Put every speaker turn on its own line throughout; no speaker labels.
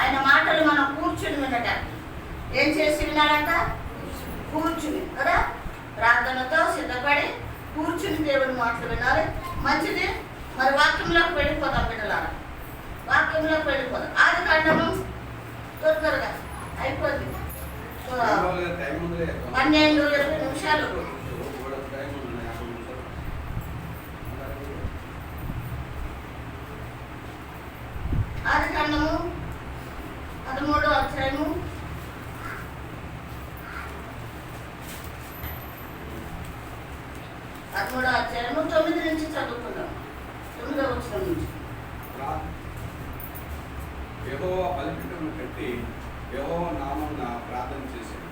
ఆయన మాటలు మనం కూర్చుని వినటానికి. ఏం చేసి వినాలంట? కూర్చుని కదా, ప్రార్థనతో సిద్ధపడి కూర్చుని దేవుని మాటలు వినాలి. మంచిది. మరి వాక్యంలోకి వెళ్ళిపోదాం బిడ్డలారా, వాక్యంలోకి వెళ్ళిపోదాం. ఆది కాండము త్వరగా అయిపోద్ది, 12-20 నిమిషాలు. ఆది కాండము 13వ అధ్యాయము 9 నుంచి చదువుకుందాం. 9వ వచనం నుంచి.
యెహోవా బలిపీఠమును కట్టి యెహోవా నామమున ప్రార్థన చేశాడు.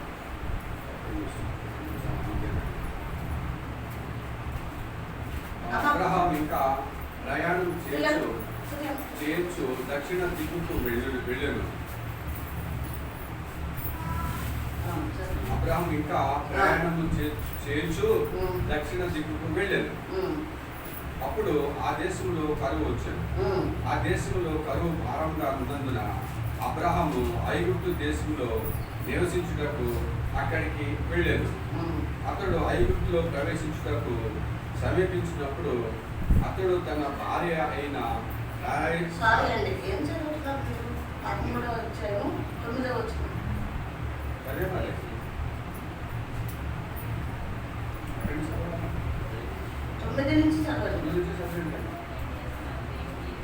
అబ్రహాము ఇంకా ప్రయాణం చేయొచ్చు దక్షిణ దిక్కుకు వెళ్ళాను. అబ్రహాం ఇంకా ప్రయాణము చేయొచ్చు దక్షిణ దిక్కుకు వెళ్ళాను. అప్పుడు ఆ దేశంలో కరువు వచ్చాను. ఆ దేశంలో కరువు భారంగా ఉన్నందున అబ్రహాము ఐగుప్తు దేశంలో నివసించుటకు అక్కడికి వెళ్ళాను. అతడు ఐగుప్తులో ప్రవేశించుటకు సమీపించినప్పుడు అతడు తన భార్య అయిన సరే మరి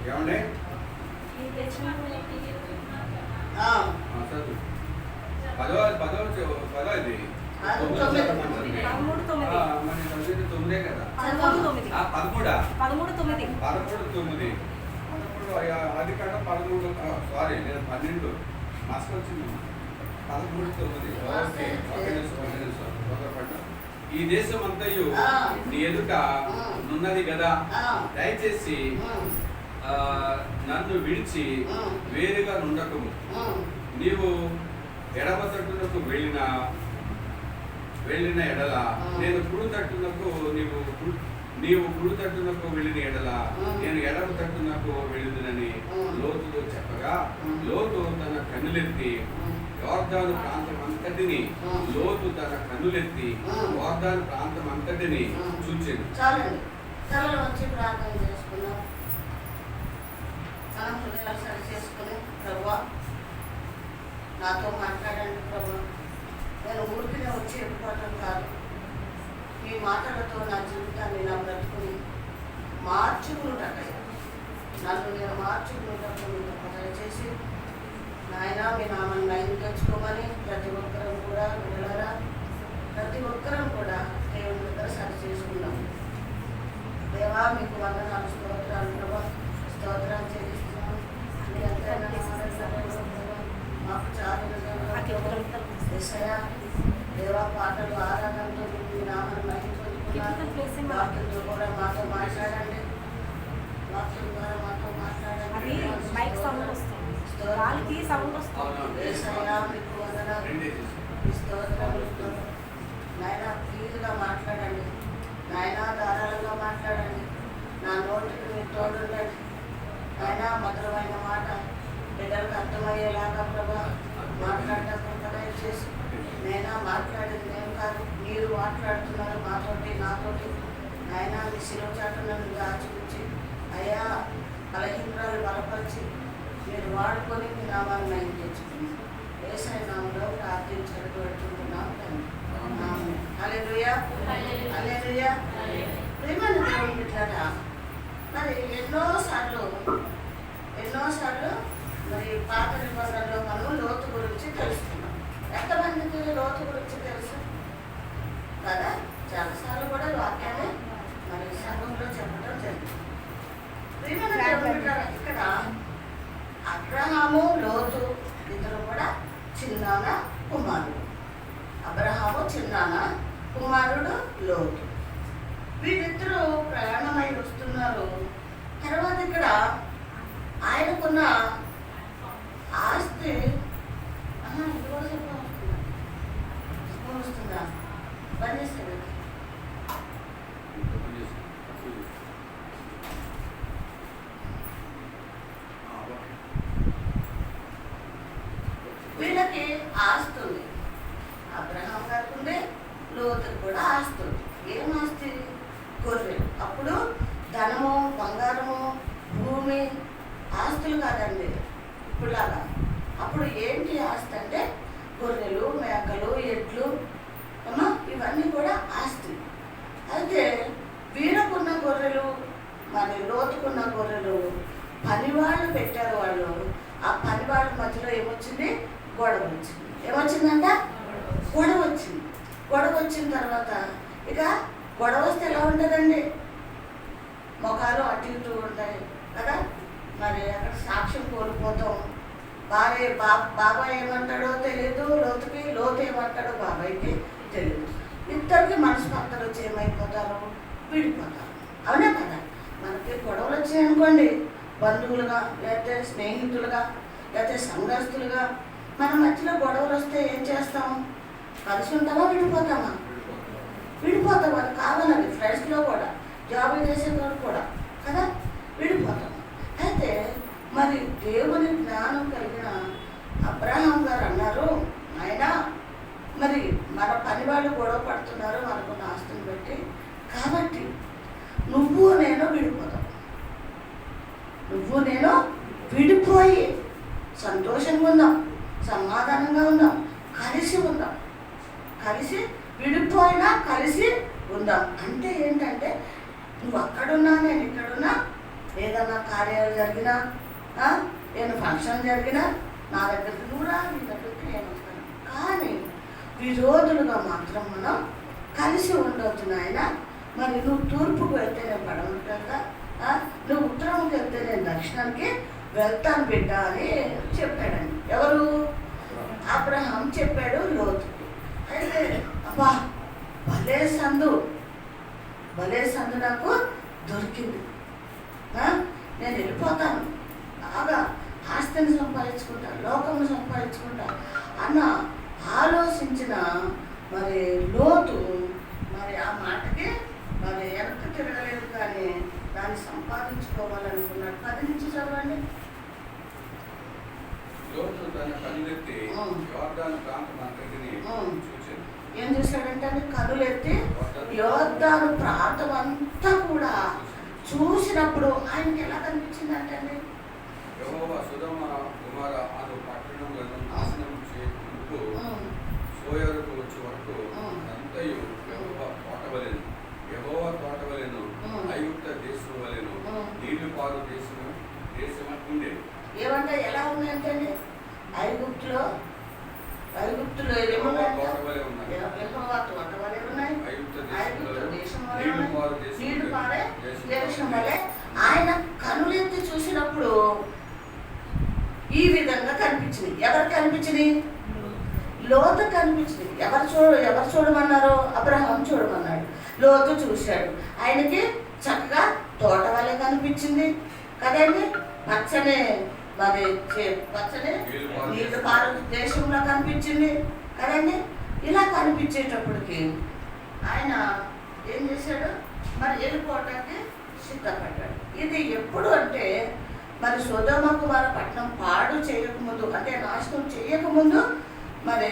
ఏమండి పదోది 13 కదా, 13 అది కాక 13. సారీ, నేను 12 మాస్క్ వచ్చింది. 13:9. ఈ దేశం అంతయు నీ ఎదుట నున్నది కదా, దయచేసి నన్ను విడిచి వేరుగా నుండకము. నీవు ఎడమ తట్టునకు వెళ్ళిన ఎడల నేను కుడి తట్టునకు నీవు కుడి తట్టునకు వెళ్ళిన ఎడల నేను ఎడమ తట్టునకు వెళ్ళినని లోతుతో చెప్పగా, లోతు తన కన్నులెత్తి యోర్దాను ప్రాంతం అంతటిని యోర్దాను ప్రాంతం అంతటిని చూచాను.
చాలండి, తలలో వచ్చి ప్రార్థన చేసుకున్నాం. మనం హృదయాలు సరి చేసుకుని, ప్రభువా నాతో మాట్లాడండి ప్రభువా, నేను ఊరికినే వచ్చి వెళ్ళిపోవటం కాదు, మీ మాటలతో నా జీవితాన్ని నా బ్రతుకుని మార్చుకున్నట్టయ్యా, నన్ను నేను మార్చుకున్నట్టు దయచేసి నాయన మీ నామాన్ని నయం తెచ్చుకోమని ప్రతి ఒక్కరం కూడా వినరా, ప్రతి ఒక్కరం కూడా దేవుని దగ్గర సరి చేసుకున్నాం. దేవా మీకు వందనాలు, స్తోత్రాలు ప్రభా, స్తోత్రాలు చెల్లిస్తున్నాం. మీ ఎంతైనా మాకు చాలా దేవా పాటలు ఆరాధనతో మీ నామాన్ని నయం పొందుకున్నాను. వాక్యంతో కూడా మాతో మాట్లాడండి, వాక్యం ద్వారా మాతో మాట్లాడండి. నాయన క్లియర్గా మాట్లాడండి, నాయన ధారాళంగా మాట్లాడండి, నా నోటికి మీరు తోడుండండి. నాయన మధురమైన మాట బిడ్డలకు అర్థమయ్యేలాగా ప్రభా మాట్లాడటం దయచేసి. నైనా మాట్లాడేది నేను కాదు, మీరు మాట్లాడుతున్నారు మాతోటి, నాతోటి. నాయన మీ శిలువ చాటులను దాచిపుచ్చి అయ్యా బలహీనరాలు బలపరిచి మీరు వాడుకొని మీ నామాన్ని నయం తెచ్చుకుని యేసయ్య నామములో ప్రార్థించడం పెడుతున్నాం తండ్రి. హల్లెలూయా, హల్లెలూయా. ప్రియమైన దేవుని బిడ్డలారా, మరి ఎన్నోసార్లు మరి పాత నిబంధనలో మనం లోతు గురించి తెలుసుకున్నాం. ఎంతమందికి లోతు గురించి తెలుసు కదా? చాలాసార్లు కూడా వాక్యాన్ని మరి సంఘంలో చెప్పడం జరిగింది. ప్రియమైన దేవుని బిడ్డలారా, ఇక్కడ అబ్రహాము లోతు ఇద్దరు కూడా చిన్నాన కుమారుడు. అబ్రహాము చిన్నాన, కుమారుడు లోతు. వీరిద్దరూ ప్రయాణమై వస్తున్నారు. తర్వాత ఇక్కడ ఆయనకున్న ఆస్తి ఇది కూడా వస్తుందా బంద్ చేస్తాడు. ఆస్తి ఉంది. అబ్రహాం గారికి ఉంది, లోతుకి కూడా ఆస్తి ఉంది. ఏం ఆస్తి? గొర్రెలు. అప్పుడు ధనము, బంగారము, భూమి ఆస్తులు కాదండి ఇప్పుడులాగా. అప్పుడు ఏంటి ఆస్తి అంటే గొర్రెలు, మేకలు, ఎడ్లు, ఇవన్నీ కూడా ఆస్తి. అయితే వీరకున్న గొర్రెలు మరి లోతుకున్న గొర్రెలు పనివాళ్ళు పెట్టారు. వాళ్ళు ఆ పనివాళ్ళ మధ్యలో ఏమొచ్చింది? గొడవ వచ్చింది. ఏమొచ్చిందంట? గొడవ వచ్చింది. గొడవ వచ్చిన తర్వాత ఇక గొడవ వస్తే ఎలా ఉంటుందండి? ముఖాలు అటు ఇటు ఉంటాయి కదా. మరి అక్కడ సాక్ష్యం కోల్పోతాం. బాబాయ్ ఏమంటాడో తెలియదు లోతుకి, లోతు ఏమంటాడో బాబాయ్కి తెలియదు. ఇద్దరికి మనస్పర్ధలు వచ్చి ఏమైపోతారు? విడిపోతారు. అవునా కదా? మనకి గొడవలు వచ్చాయనుకోండి, బంధువులుగా లేకపోతే స్నేహితులుగా లేకపోతే సంఘస్థులుగా మన మధ్యలో గొడవలు వస్తే ఏం చేస్తాం? కలిసి ఉంటామా? విడిపోతామా? విడిపోతాం. అది కావాలని ఫ్రెండ్స్లో కూడా, జాబులు చేసేవాళ్ళు కూడా కదా విడిపోతాం. అయితే మరి దేవుని జ్ఞానం కలిగిన అబ్రహాం గారు అన్నారు, ఆయన మరి మన పని వాళ్ళు గొడవ పడుతున్నారు మనకున్న ఆస్తిని బట్టి, కాబట్టి నువ్వు నేను విడిపోతాం. నువ్వు నేను విడిపోయి సంతోషంగా ఉందాం, సమాధానంగా ఉందాం, కలిసి ఉందాం. కలిసి విడిపోయినా కలిసి ఉందాం అంటే ఏంటంటే, నువ్వు అక్కడున్నా నేను ఇక్కడున్నా, ఏదన్నా కార్యాలు జరిగినా, ఏదైనా ఫంక్షన్ జరిగినా నా దగ్గరికి నువ్వు రా, నీ దగ్గరికి నేను వస్తాను. కానీ విరోధులుగా మాత్రం మనం కలిసి ఉండొచ్చు నాయన. మరి నువ్వు తూర్పుకు వెళ్తే నేను పడమకు వెళ్తా, నువ్వు ఉత్తరంకి వెళ్తే నేను దక్షిణానికి వెళ్తాను బిడ్డ అని చెప్పాడండి. ఎవరు? అబ్రహాం చెప్పాడు లోతుకి. అయితే అబ్బా భలే సందు నాకు దొరికింది, నేను వెళ్ళిపోతాను, బాగా ఆస్తిని సంపాదించుకుంటా, లోకమును సంపాదించుకుంటా అన్న ఆలోచించిన మరి లోతు మరి ఆ మాటకి మరి వెనక్కి తిరగలేదు, కానీ దాన్ని సంపాదించుకోవాలనుకున్నాడు. 10 నుంచి చదవండి. ఏం చేశాడంటే కనులెత్తి యోర్దాను ప్రాంతం అంతా కూడా చూసినప్పుడు ఆయనకి ఎలా కనిపించిందంటే
యెహోవా సొదొమ గొమొర్ర అను పట్టణములను నాశనం చేయుటకు సోయరుకు వచ్చే వరకు అంతయు యెహోవా తోటవలెను ఐగుప్త దేశము వలెను నీళ్లు పారు దేశము ఉండేది.
ఏమంటే ఎలా ఉన్నాయంటే ఐగుప్తులో ఏమున్నాయంటే యెహోవా తోట వలె ఉన్నాయి, ఐగుప్త దేశం వలె ఉన్నాయి, నీళ్లు పారే దేశం వలె. ఆయన కనులెత్తి చూసినప్పుడు ఈ విధంగా కనిపించింది. ఎవరు కనిపించింది? లోతు కనిపించింది. ఎవరు చూడమన్నారు? అబ్రహాం చూడమన్నాడు. లోతు చూశాడు. ఆయనకి చక్కగా తోట వలె కనిపించింది కదండి. పచ్చని నీళ్ళు పారు దేశంలో కనిపించింది కదండి. ఇలా కనిపించేటప్పటికి ఆయన ఏం చేశాడు? మరి వెళ్ళిపోవటానికి సిద్ధపడ్డాడు. ఇది ఎప్పుడు అంటే మరి సొదొమ గొమొర్ర పట్టణం పాడు చేయకముందు, అంటే నాశనం చేయకముందు మరి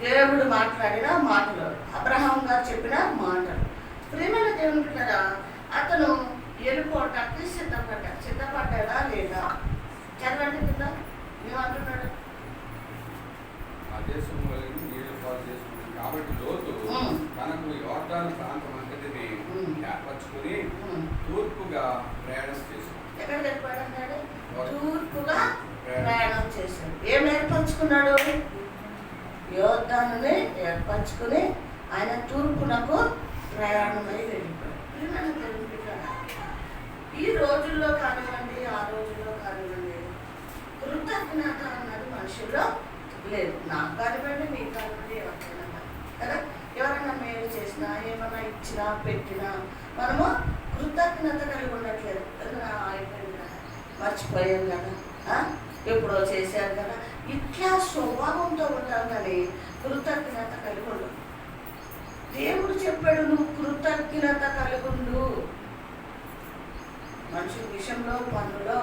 దేవుడు మాట్లాడిన మాటలు, అబ్రహాం గారు చెప్పిన మాటలు. ప్రియమైన దేవుని బిడ్డలారా, అతను వెళ్ళిపోవటానికి సిద్ధపడ్డాడా లేదా? చదవండి కింద ఏమంటున్నాడు?
కాబట్టి లోతు తనకు యోర్దాను ప్రాంతం అంతటిని ఏర్పరచుకుని తూర్పుగా ప్రయాణం చేశాడు.
ఎక్కడ వెళ్ళిపోయాడు? తూర్పుగా ప్రయాణం చేశాడు. ఏం ఏర్పరచుకున్నాడు? యోర్దానుని ఏర్పరచుకుని ఆయన తూర్పునకు ప్రయాణమై వెళ్ళిపోయాడు. ఈ రోజుల్లో కానివ్వండి, ఆ రోజుల్లో కానివ్వండి, కృతజ్ఞత అన్నది మనుషుల్లో లేదు. నాకు కానివ్వండి, మీకు కానివ్వండి, ఎవరికైనా కదా. ఎవరైనా మేలు చేసినా, ఏమైనా ఇచ్చినా, పెట్టినా మనము కృతజ్ఞత కలిగి ఉండట్లేదు. అయిపోయింది కదా, మర్చిపోయాం కదా, ఎప్పుడో చేశారు కదా, ఇట్లా స్వభావంతో ఉంటాం. కానీ కృతజ్ఞత కలిగి ఉండవు. దేవుడు చెప్పాడు, నువ్వు కృతజ్ఞత కలిగి ఉండు. మనుషుల విషయంలో, పనుల్లో,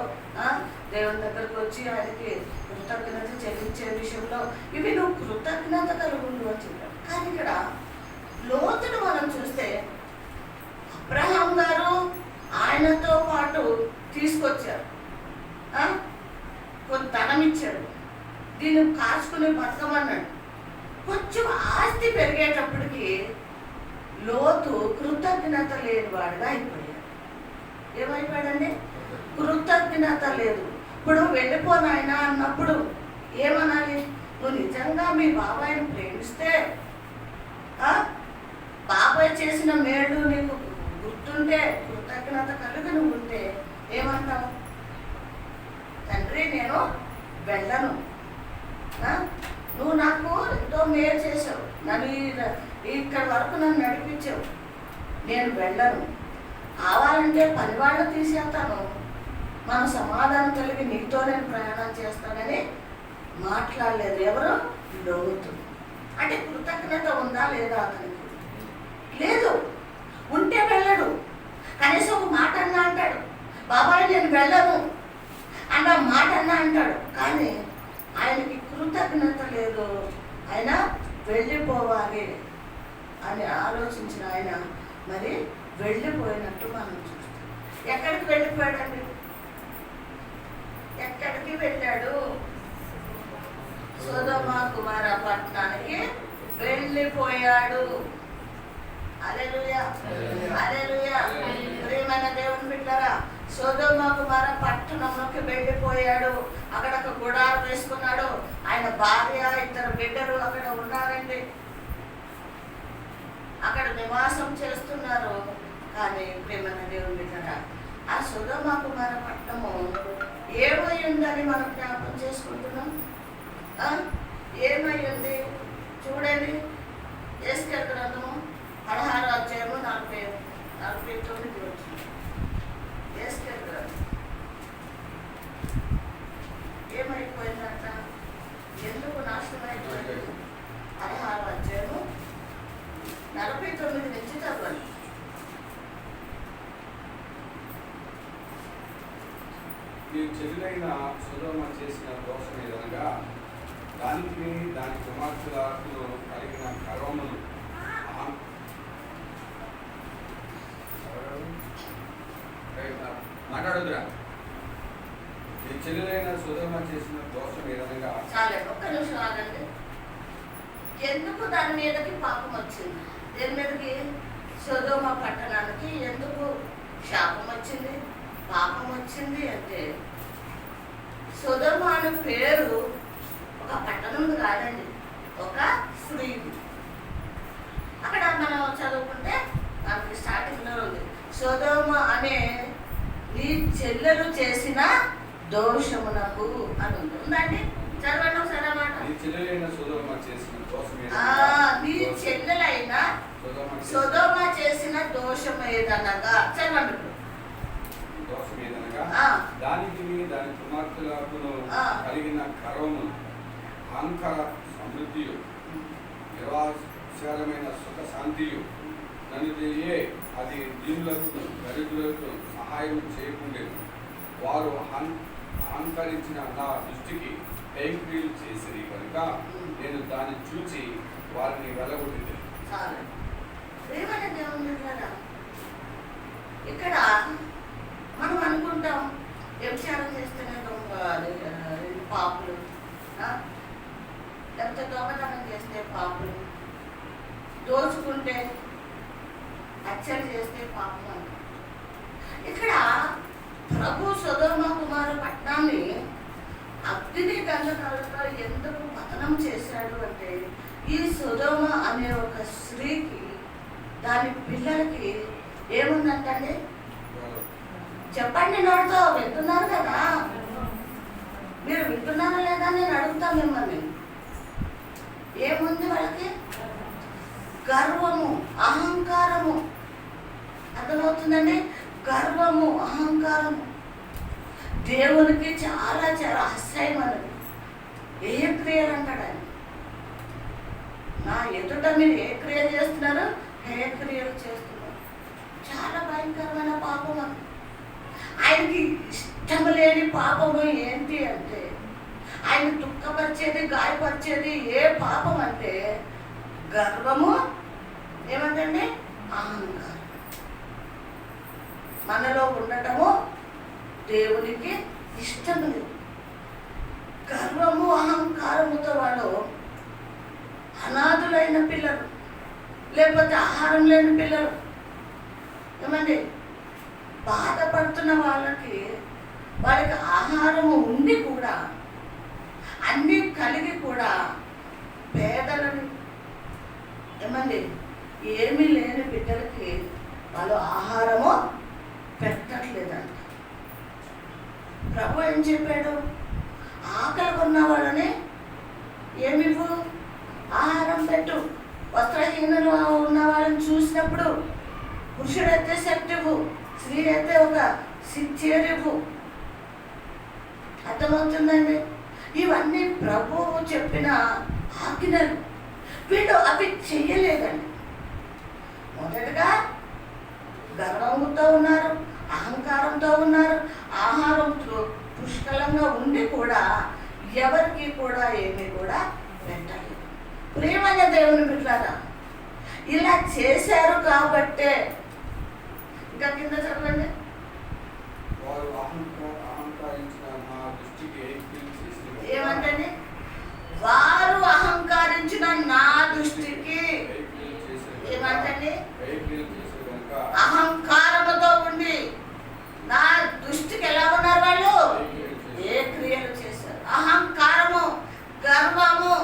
దేవుని దగ్గరకు వచ్చి ఆయనకి కృతజ్ఞత చెల్లించే విషయంలో ఇవి నువ్వు కృతజ్ఞత కలుగుండు అని చెప్పాడు. కానీ ఇక్కడ లోతును మనం చూస్తే అబ్రహాం గారు ఆయనతో పాటు తీసుకొచ్చారు, కొంత ధనం ఇచ్చాడు, దీన్ని కాచుకుని బతకమన్నాడు. కొంచెం ఆస్తి పెరిగేటప్పటికి లోతు కృతజ్ఞత లేని వాడుగా అయిపోయాడు. ఏమైపోయాడండి? కృతజ్ఞత లేదు. ఇప్పుడు వెళ్ళిపోనాయన అన్నప్పుడు ఏమనాలి? నువ్వు నిజంగా మీ బాబాయిని ప్రేమిస్తే, బాబాయ్ చేసిన మేలు నీకు గుర్తుంటే, కృతజ్ఞత కలిగి నువ్వు ఉంటే ఏమంటావు? తండ్రి నేను వెళ్ళను, నువ్వు నాకు ఎంతో మేలు చేసావు, నన్ను ఇక్కడ వరకు నన్ను నడిపించావు, నేను వెళ్ళను, కావాలంటే పనివాళ్ళు తీసేస్తాను, మన సమాధానం కలిగి నీతో నేను ప్రయాణం చేస్తానని మాట్లాడలేదు. ఎవరు? లోతు. అంటే కృతజ్ఞత ఉందా లేదా అతనికి? లేదు. ఉంటే వెళ్ళడు. కనీసం ఒక మాట అన్నా అంటాడు, బాబాయ్ నేను వెళ్ళను అన్న మాట అన్నా అంటాడు. కానీ ఆయనకి కృతజ్ఞత లేదు. ఆయన వెళ్ళిపోవాలి అని ఆలోచించిన ఆయన మరి వెళ్ళిపోయినట్టు మనం చూస్తాం. ఎక్కడికి వెళ్ళిపోయాడండి? ఎక్కడికి వెళ్ళాడు? సొదొమ కుమార పట్టణానికి వెళ్ళిపోయాడు. హల్లెలూయా, హల్లెలూయా. ప్రియమైన దేవుని బిడ్డలారా, సొదొమ కుమార పట్టణంలోకి వెళ్ళిపోయాడు. అక్కడ ఒక గుడారం వేసుకున్నాడు. ఆయన భార్య, 2 బిడ్డలు అక్కడ ఉన్నారండి, అక్కడ నివాసం చేస్తున్నారు. కానీ ప్రియమైన దేవుని బిడ్డలారా, ఆ సొదొమ కుమార పట్టణము ఏమై ఉందని మనం జ్ఞాపకం చేసుకుంటున్నాం. ఏమై ఉంది చూడండి. ఎస్తేరు గ్రంథము 16వ అధ్యాయము 49 వచ్చింది. ఎస్తేరు గ్రంథం ఏమైపోయిందంట? ఎందుకు నాశనం అయిపోయింది? 16వ అధ్యాయము 49 నుంచి చదవండి.
నీ చెల్లులైన సొదొమ చేసిన దోషం ఏదనగా దానికి దాని కుమార్తెలకు కలిగిన గర్వమును మాట్లాడదురా. నీ చెల్లులైన సొదొమ చేసిన దోషం ఏదనగా.
చాలే, ఒక్క నిమిషం ఆగండి. ఎందుకు దాని మీదకి పాపం వచ్చింది? దేని మీదకి? సొదొమ పట్టణానికి ఎందుకు శాపం వచ్చింది, పాపం వచ్చింది అంటే, సొదొమ అనే పేరు ఒక పట్టణం కాదండి, ఒక స్త్రీ. అక్కడ మనం చదువుకుంటే మనకి స్టార్టింగ్లో ఉంది, సొదొమ అనే నీ చెల్లెలు చేసిన దోషమునకు అని ఉంది. ఉందండి, చదవండి ఒకసారి అన్నమాట.
నీ చెల్లెలైన సొదొమ చేసిన దోషం
నీ చెల్లెలైన సొదొమ చేసిన దోషం ఏదనగా, చదవండి.
దోషం ఏదనగా దానికి దాని కుమార్తెలకు కలిగిన గర్వము, అహంకార సమృద్ధియు, నిరాశకరమైన సుఖ శాంతియు, నన్ను తెలియే అది దీనులకు దరిద్రులకు సహాయం చేయకుండేది. వారు అహంకరించిన నా దృష్టికి కైక్రియలు చేసిరి కనుక నేను దాన్ని చూచి వారిని వెళ్ళగొట్టింది.
ఇక్కడ మనం అనుకుంటాం వ్యభిచారం చేస్తేనే పాపులు, లేకపోతే దొంగతనం చేస్తే పాపులు, దోచుకుంటే హత్యలు చేస్తే పాపం అంట. ఇక్కడ ప్రభు సొదొమ కుమార పట్టణాన్ని అగ్ని గంధకాలతో ఎందుకు పతనం చేశాడు అంటే, ఈ సొదొమ అనే ఒక స్త్రీకి దాని పిల్లలకి ఏముందంటండి? చెప్పండి, నోటితో వింటున్నారు కదా, మీరు వింటున్నారా లేదా నేను అడుగుతా మిమ్మల్ని. ఏముంది వాళ్ళకి? గర్వము, అహంకారము. అర్థమవుతుందండి? గర్వము, అహంకారము దేవునికి చాలా చాలా అసహ్యమైనది. ఏ క్రియలు అంటాడు ఆయన? నా ఎదుట మీరు ఏ క్రియలు చేస్తున్నారు? ఏ క్రియలు చేస్తున్నారు? చాలా భయంకరమైన పాపం అది. ఆయనకి ఇష్టం లేని పాపము ఏంటి అంటే, ఆయన దుఃఖపరిచేది, గాయపరిచేది ఏ పాపం అంటే గర్వము, ఏమంటండి అహంకారం. మనలో ఉండటము దేవునికి ఇష్టం లేదు. గర్వము అహంకారముతో వాళ్ళు అనాథులైన పిల్లలు, లేకపోతే ఆహారం లేని పిల్లలు, ఏమండి బాధపడుతున్న వాళ్ళకి ఆహారము ఉండి కూడా, అన్నీ కలిగి కూడా పేదలని, ఏమండి ఏమీ లేని బిడ్డలకి వాళ్ళు ఆహారము పెట్టట్లేదంట. ప్రభు ఏం చెప్పాడు? ఆకలి ఉన్న వాళ్ళని ఏమివ్వు, ఆహారం పెట్టు. వస్త్రహీనులు ఉన్న వాళ్ళని చూసినప్పుడు పురుషుడైతే శక్తి ఇవ్వు, స్త్రీ అయితే ఒక చేరివ్వు. అర్థమవుతుందండి? ఇవన్నీ ప్రభువు చెప్పిన ఆజ్ఞలు. వీళ్ళు అవి చెయ్యలేదండి. మొదటగా గర్వంతో ఉన్నారు, అహంకారంతో ఉన్నారు, ఆహారంతో పుష్కలంగా ఉండి కూడా ఎవరికి కూడా ఏమీ కూడా పెట్టలేదు. ప్రియమైన దేవుని బిడ్డలారా, ఇలా చేశారు కాబట్టే, ఇంకా కింద చెప్పండి, ఏమంటండి? వారు అహంకరించిన నా దృష్టికి, ఏమంటండి అహంకారముతో ఉండి నా దృష్టికి ఎలా ఉన్నారు వాళ్ళు? ఏ క్రియలు చేశారు? అహంకారము, గర్వము.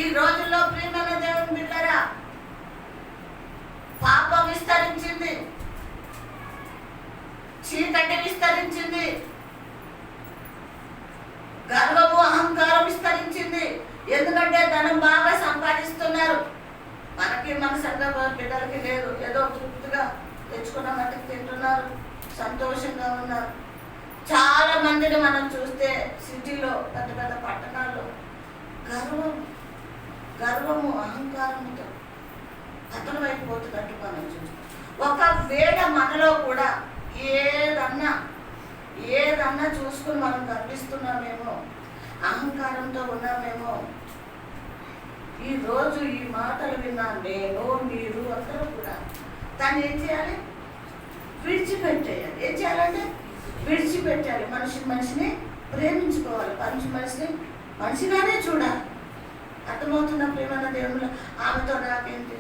ఈ రోజుల్లో ప్రియమైన దేవుని బిడ్డలారా, పాపం విస్తరించింది, చీకటి విస్తరించింది, గర్వము అహంకారం విస్తరించింది. ఎందుకంటే ధనం బాగా సంపాదిస్తున్నారు. మనకి మన సంఘ బిడ్డలకి లేదు, ఏదో తృప్తిగా తెచ్చుకున్న మట్టుకు తింటున్నారు, సంతోషంగా ఉన్నారు. చాలా మందిని మనం చూస్తే సిటీలో, పెద్ద పెద్ద పట్టణాల్లో గర్వము అహంకారంతో పతనమైపోతున్నట్టు మనం చూస్తాం. ఒకవేళ మనలో కూడా ఏదన్నా చూసుకుని మనం గర్విస్తున్నామేమో, అహంకారంతో ఉన్నామేమో, ఈరోజు ఈ మాటలు విన్నా నేను, మీరు అందరూ కూడా దాన్ని ఏం చేయాలి? విడిచిపెట్టేయాలి. ఏం చేయాలంటే విడిచిపెట్టాలి. మనిషిని ప్రేమించుకోవాలి, మనిషిని మనిషిగానే చూడాలి. అర్థమవుతున్న ప్రేమన్న దేవుళ్ళు, ఆమెతో నాకేంటి,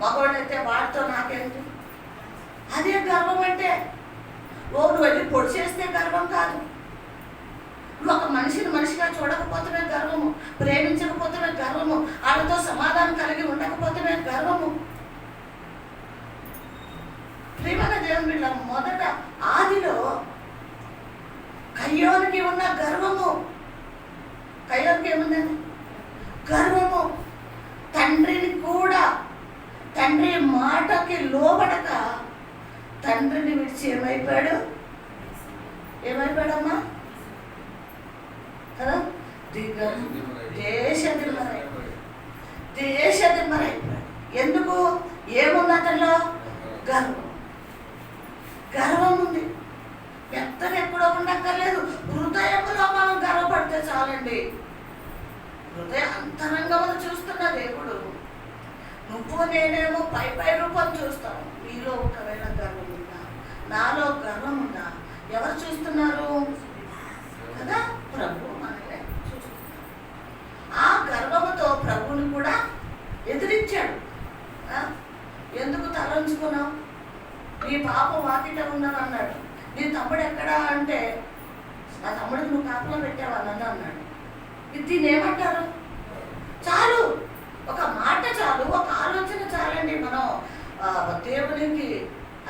మగవాడైతే వాడితో నాకేంటి? అదే గర్వం అంటే. నువ్వు వెళ్ళి పొడి చేస్తే గర్వం కాదు. నువ్వు ఒక మనిషిని మనిషిగా చూడకపోతేనే గర్వము, ప్రేమించకపోతేనే గర్వము, వాళ్ళతో సమాధానం కలిగి ఉండకపోతేనే గర్వము. ప్రేమన్న దేవుని బిడ్డ, మొదట ఆదిలో కయ్యోనికి ఉన్న గర్వము, కయ్యోనికి ఏముందండి? గర్వము. తండ్రిని కూడా, తండ్రి మాటకి లోబడక తండ్రిని విడిచి ఏమైపోయాడమ్మా కదా? దేశదిమ్మరైపోయాడు. ఎందుకు? ఏముంది అతనిలో? గర్వం ఉంది. పెద్దగా ఎక్కడో ఉండక్కర్లేదు, హృదయంలో మనం గర్వపడితే చాలండి. హృదయ అంతరంగమును చూస్తున్న దేవుడు. నువ్వు నేనేమో పై రూపం చూస్తాను. నీలో ఒకవేళ గర్వం ఉందా, నాలో గర్వం ఉందా? ఎవరు చూస్తున్నారు కదా? ప్రభు మనలే చూస్తున్నారు. ఆ గర్వముతో ప్రభుని కూడా ఎదిరించాడు. ఎందుకు తలంచుకున్నావు? నీ పాపం వాకిట ఉన్నది అన్నాడు. నీ తమ్ముడు ఎక్కడా అంటే, నా తమ్ముడికి నువ్వు కాపలా పెట్టావా నన్ను అన్నాడు. దీన్ని ఏమంటారు? చాలు, ఒక మాట చాలు, ఒక ఆలోచన చాలండి మనం దేవునికి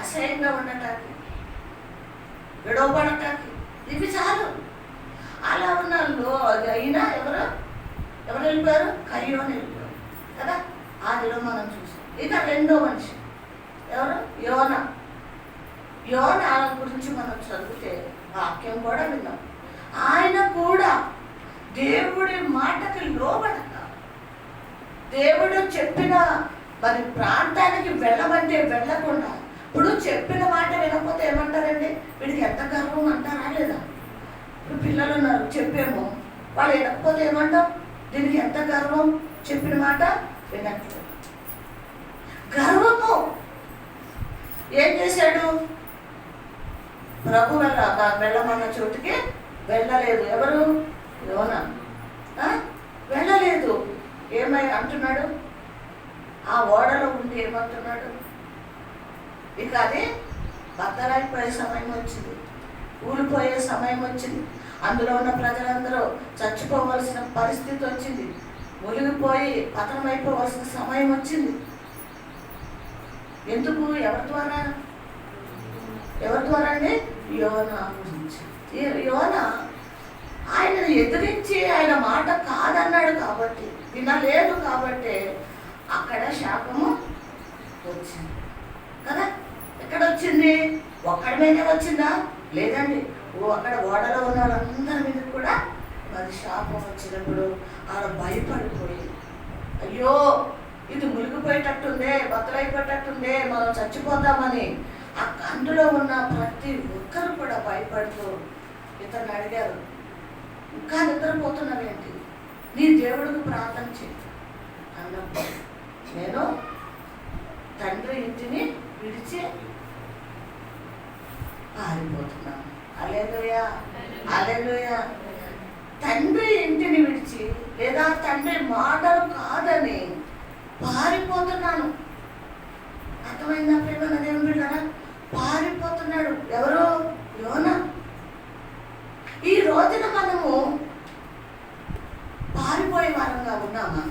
అసహ్యంగా ఉండటానికి, విడవబడటానికి. ఇవి చాలు. అలా ఉన్న అయినా ఎవరు వెళ్ళిపోయారు? కయ్యోని వెళ్ళిపోయారు కదా? ఆదిలో మనం చూసాం. ఇక రెండో మనిషి ఎవరు? యోన గురించి మనం చదివితే వాక్యం కూడా విన్నాం. ఆయన కూడా దేవుడి మాటకి లోబడక, దేవుడు చెప్పిన మరి ప్రాంతానికి వెళ్ళమంటే వెళ్ళకుండా ఇప్పుడు చెప్పిన మాట వినకపోతే ఏమంటారండి? వీడికి ఎంత గర్వం అంటారా లేదా? ఇప్పుడు పిల్లలు ఉన్నారు, చెప్పేమో వాళ్ళు వినకపోతే ఏమంటాం? దీనికి ఎంత గర్వం, చెప్పిన మాట వినట్లేదు. గర్వము. ఏం చేశాడు? ప్రభు వెళ్ళమన్న చోటుకి వెళ్ళలేదు. ఎవరు? యోనా. వెళ్ళలేదు. ఏమై అంటున్నాడు? ఆ ఓడలో ఉండి ఏమంటున్నాడు? ఇక అది బద్దలైపోయే సమయం వచ్చింది, ఊరిపోయే సమయం వచ్చింది. అందులో ఉన్న ప్రజలందరూ చచ్చిపోవలసిన పరిస్థితి వచ్చింది, మునిగిపోయి పతనమైపోవలసిన సమయం వచ్చింది. ఎందుకు? ఎవరి ద్వారా? ఎవరి ద్వారా అండి? యోనా గురించి. యోనా ఆయనను ఎదిరించి ఆయన మాట కాదన్నాడు కాబట్టి, వినలేదు కాబట్టి అక్కడ శాపము వచ్చింది కదా. ఎక్కడ వచ్చింది? ఒక్కడి మీదే వచ్చిందా? లేదండి. అక్కడ ఓడలో ఉన్న వాళ్ళందరి మీద కూడా మరి శాపం వచ్చినప్పుడు ఆడ భయపడిపోయి, అయ్యో ఇది మునిగిపోయేటట్టుందే, బద్దలైపోయేటట్టుందే, మనం చచ్చిపోతామని అందులో ఉన్న ప్రతి ఒక్కరు కూడా భయపడుతూ ఇతను అడిగారు, ఇంకా నిద్రపోతున్నావేంటి? నీ దేవుడికి ప్రార్థన చేయి అన్నప్పుడు, నేను తండ్రి ఇంటిని విడిచి పారిపోతున్నాను. హల్లెలూయా, హల్లెలూయా. తండ్రి ఇంటిని విడిచి లేదా తండ్రి మాటలు కాదని పారిపోతున్నాను. అర్థమైందా ప్రేమ దేవుని బిడ్డలారా? పారిపోతున్నాడు. ఎవరు? యోనా. ఈ రోజున మనము పారిపోయే వారంగా ఉన్నామా?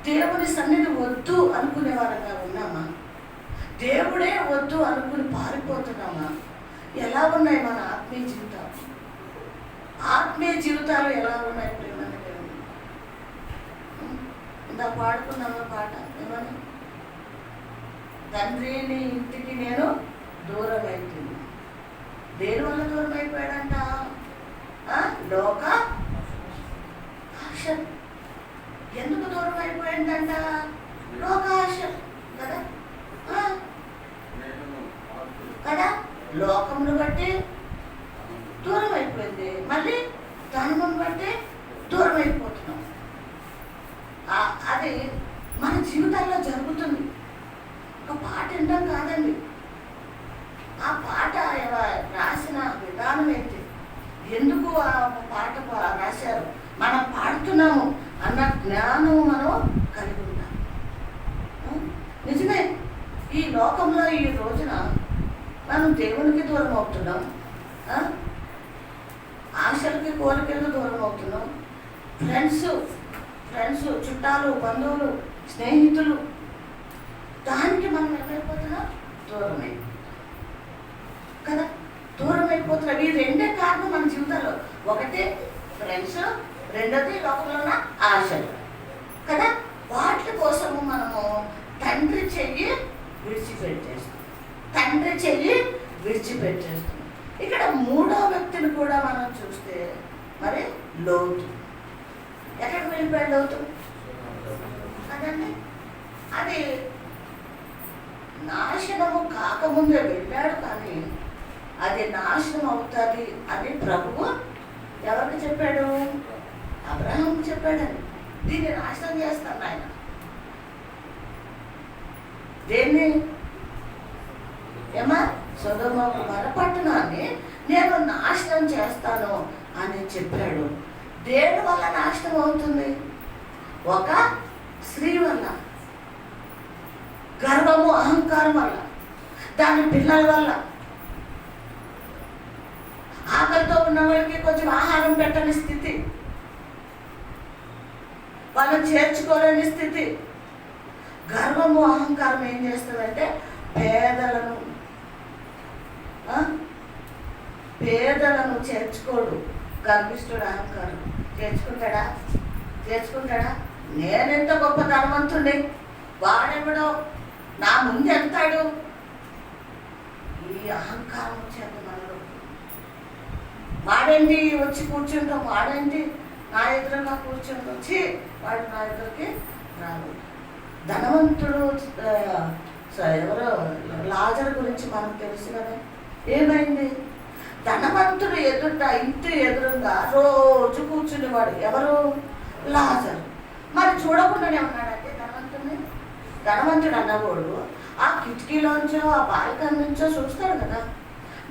దేవుని సన్నిధి వద్దు అనుకునే వారంగా ఉన్నామా? దేవుడే వద్దు అనుకుని పారిపోతున్నామా? ఎలా ఉన్నాయి మన ఆత్మీయ జీవితాలు? ఆత్మీయ జీవితాలు ఎలా ఉన్నాయి ప్రేమ? ఇందా పాడుకున్నామా పాట, ఏమని? తండ్రిని ఇంటికి నేను దూరం అయిపోయింది. దేని వల్ల దూరం అయిపోయాడంట? లోక ఆశ. ఎందుకు దూరం అయిపోయిందంట? లోకాశ కదా. కదా, లోకమును బట్టి దూరం అయిపోయింది, మళ్ళీ ధనమును బట్టి దూరం అయిపోతున్నాం. అది మన జీవితాల్లో జరుగుతుంది. ఒక పాట వినడం కాదండి, ఆ పాట రాసిన విధానం ఏంటి, ఎందుకు ఆ పాట రాశారు, మనం పాడుతున్నాము అన్న జ్ఞానం మనం కలిగి ఉంటాం. నిజమే, ఈ లోకంలో ఈ రోజున మనం దేవునికి దూరం అవుతున్నాం, ఆశలకి కోరికలకు దూరం అవుతున్నాం. ఫ్రెండ్స్, చుట్టాలు, బంధువులు, స్నేహితులు, దానికి మనం ఏమైపోతున్నాం? దూరమై కదా, దూరం అయిపోతున్నాం. ఈ రెండే కారణం మన జీవితంలో. ఒకటి ఫ్రెండ్స్, రెండోది లోకంలో ఉన్న ఆశలు కదా. వాటి కోసము మనము తండ్రి చెయ్యి విడిచిపెట్టేస్తాం. ఇక్కడ మూడో వ్యక్తిని కూడా మనం చూస్తే మరి లోతు. ఎక్కడికి వెళ్ళిపోయాడు లోతు? అదండి, అది నాశనము కాకముందే వెళ్ళాడు, కానీ అది నాశనం అవుతుంది అని ప్రభువు ఎవరికి చెప్పాడు? అబ్రహాంకు చెప్పాడని. దీన్ని నాశనం చేస్తాను ఆయన. దేన్ని? ఏమా? సొదొమ పట్టణాన్ని నేను నాశనం చేస్తాను అని చెప్పాడు. దేని వల్ల నాశనం అవుతుంది? ఒక స్త్రీ వల్ల, గర్వము, అహంకారం వల్ల, దాని పిల్లల వల్ల, ఆకలితో ఉన్న వాళ్ళకి కొంచెం ఆహారం పెట్టని స్థితి, వాళ్ళని చేర్చుకోలేని స్థితి. గర్వము, అహంకారం ఏం చేస్తుందంటే పేదలను చేర్చుకోడు. గర్విష్ఠుడు అహంకారం చేర్చుకుంటాడా? నేనెంత గొప్ప ధనవంతుడి, వాడెవడో నా ముందు ఎంతాడు? ఈ అహంకారం వచ్చేది మనలో. వాడేంటి వచ్చి కూర్చుంటాం, వాడేంటి నా ఎదురుగా కూర్చుంటాం, వచ్చి వాడు నా ఎదురుకి రాదు. ధనవంతుడు ఎవరో లాజరు గురించి మనకు తెలుసు కదా. ఏమైంది? ధనవంతుడు ఎదుట ఇంటి ఎదురుగా రోజు కూర్చునేవాడు ఎవరు? లాజరు. మరి చూడకుండానే ఉన్నాడంటే ధనవంతుడు అన్నవాడు ఆ కిటికీలోంచో ఆ బాల్కనీ నుంచో చూస్తాడు కదా.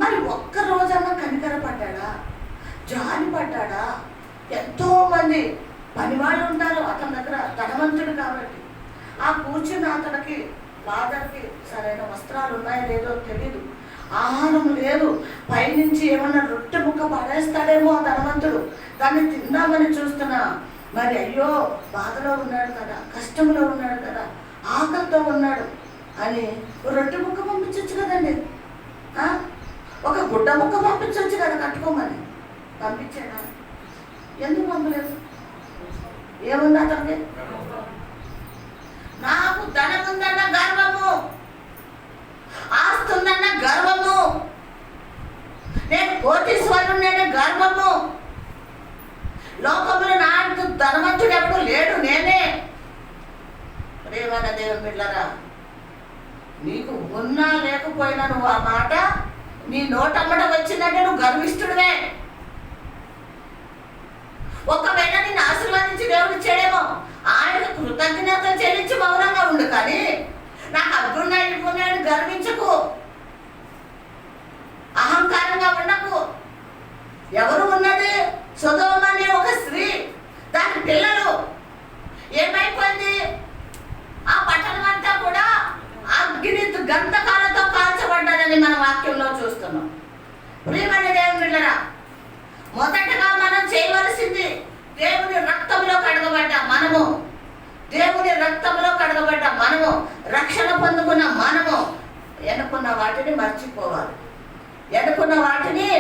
మరి ఒక్క రోజన్నా కనికర పడ్డాడా? జాలి పడ్డాడా? ఎంతో మంది పనివాళ్ళు ఉంటారు అతని దగ్గర, ధనవంతుడు కాబట్టి. ఆ కూర్చున్న అతనికి లాజరుకి సరైన వస్త్రాలు ఉన్నాయో లేదో తెలీదు, ఆహారం లేదు, పైనుంచి ఏమన్నా రొట్టె ముక్క పడేస్తాడేమో ఆ ధనవంతుడు. దాన్ని తిందామని చూస్తున్నా, మరి అయ్యో బాధలో ఉన్నాడు కదా, కష్టంలో ఉన్నాడు కదా, ఆకలితో ఉన్నాడు అని రొట్టె ముక్క పంపించవచ్చు కదండి. ఒక గుడ్డ ముక్క పంపించవచ్చు కదా కట్టుకోమని. పంపించాడా? ఎందుకు పంపలేదు? ఏముంది అతనికి? నాకు ధనం ఉందన్న గర్వము, ఆస్తుందన్న గర్వము, నేను కోటీశ్వరుడనే గర్వము, లోకంలో నాకు ధనవంతుడు ఎవడు లేడు, నేనే. ప్రియమైన దేవుని బిడ్డలారా, నీకు ఉన్నా లేకపోయినా నువ్వు ఆ మాట నీ నోటమ్మట వచ్చిందంటే నువ్వు గర్విష్ఠుడివే. ఒకవేళ నిన్ను ఆశీర్వదించి దేవుడు ఇచ్చాడేమో, ఆయనకు కృతజ్ఞత చెల్లించి మౌనంగా ఉండు. కానీ నాకు అగ్గున్నా ఇడుకున్నాయని గర్వించకు, అహంకారంగా ఉండకు. ఎవరు ఉన్నది? సొదొమ అనే ఒక స్త్రీ, దాని పిల్లలు. ఏమైపోయింది? ఆ పట్టణం అంతా కూడా అగ్ని గంధకాలతో కాల్చబడ్డదని మన వాక్యంలో చూస్తున్నాం. ప్రియమైన దేవుని బిడ్డలారా, మొదటగా మనం చేయవలసింది దేవుని రక్తంలో కడగబడ్డ మనము, దేవుని రక్తంలో కడగబడ్డ మనము, రక్షణ పొందుకున్న మనము ఎన్నుకున్న వాటిని మర్చిపోవాలి. ఎన్నుకున్న వాటిని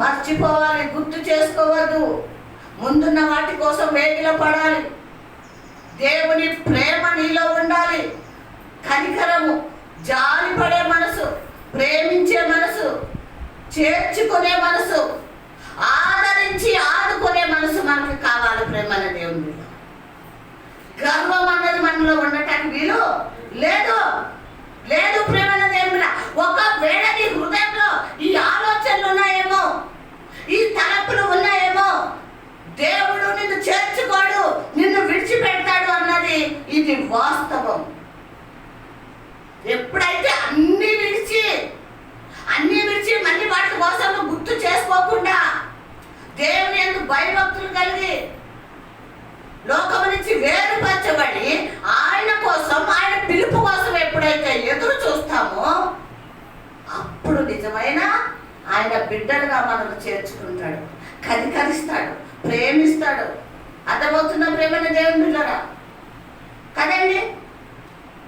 మర్చిపోవాలి, గుర్తు చేసుకోవద్దు. ముందున్న వాటి కోసం వేగిలో పడాలి. దేవుని ప్రేమ నీలో ఉండాలి. కనికరము, జాలి పడే మనసు, ప్రేమించే మనసు, చేర్చుకునే మనసు, ఆదరించి ఆదుకునే మనసు మనకి కావాలి. ప్రేమనే దేవుని గర్వం అన్నది మనలో ఉండటానికి వీలు లేదు లేదు. ప్రేమన దేవుని ఒకవేళ నీ హృదయంలో ఈ ఆలోచనలు ఉన్నాయేమో, ఈ తలపులు ఉన్నాయేమో, దేవుడు నిన్ను చేర్చుకోడు, నిన్ను విడిచిపెడతాడు అన్నది ఇది వాస్తవం. ఎప్పుడైతే అన్ని విడిచి మళ్ళీ వాటి కోసం గుర్తు చేసుకోకుండా దేవుని యందు భయభక్తులు కలిగి లోకము నుంచి వేరుపరచబడి ఆయన కోసం, ఆయన పిలుపు కోసం ఎప్పుడైతే ఎదురు చూస్తామో అప్పుడు నిజమైన ఆయన బిడ్డలుగా మనల్ని చేర్చుకుంటాడు, కనికరిస్తాడు, ప్రేమిస్తాడు. అర్థమవుతున్న ప్రేమైన దేవుని బిడ్డరా కదండి.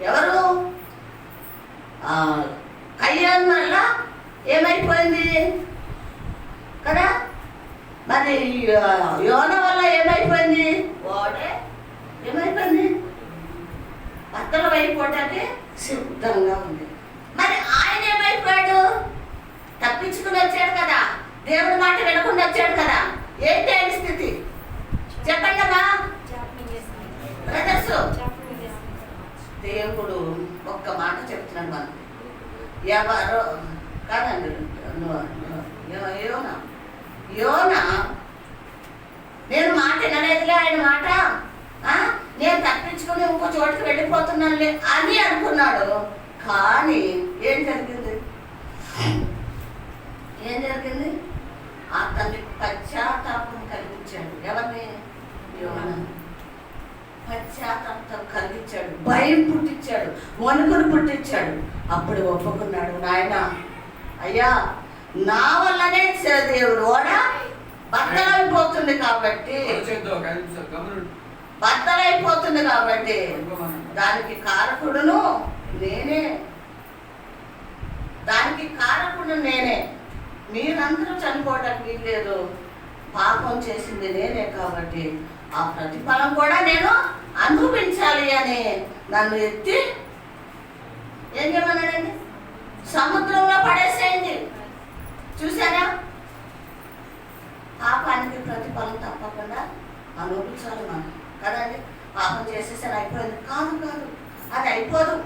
ఎవరు? కయ్యాన్ వల్ల ఏమైపోయింది కదా. మరి యోన వల్ల ఏమైపోయింది? వాడే ఏమైపోయింది? బట్టలు అయిపోవటానికి సిద్ధంగా ఉంది. మరి ఆయన ఏమైపోయాడు? తప్పించుకుని వచ్చాడు కదా, దేవుడి మాట వినకుండా వచ్చాడు కదా. ఏంటి ఆయన స్థితి చెప్పండి అమ్మా బ్రదర్స్. దేవుడు ఒక్క మాట చెప్తున్నాడు మనకు. ఎవరో కాదండి, యోనా నేను మాట వినలేదులే, ఆయన మాట నేను తప్పించుకుని ఇంకో చోటుకి వెళ్ళిపోతున్నానులే అని అనుకున్నాడు. కానీ ఏం జరిగింది? అతన్ని పశ్చాత్తాపం కలిగించాడు. ఎవరిని? యోనా. పశ్చాత్తాపం కలిగించాడు, భయం పుట్టించాడు, వణుకును పుట్టించాడు. అప్పుడు ఒప్పుకున్నాడు, నాయన అయ్యా నా వల్లనే దేవుడు ఓడ బద్దలైపోతుంది కాబట్టి దానికి కారకుడును నేనే. మీరందరూ చనిపోవడానికి వీల్లేదు, పాపం చేసింది నేనే కాబట్టి ఆ ప్రతిఫలం కూడా నేను అనుభవించాలి అని నన్ను ఎత్తి ఏం చేయమన్నాడండి? సముద్రంలో పడేసేయండి. చూసారా? పాపానికి ప్రతిఫలం తప్పకుండా అనుభవించాలి మనం కదండి. పాపం చేసేసాను అయిపోయింది కాదు, అది అయిపోదు.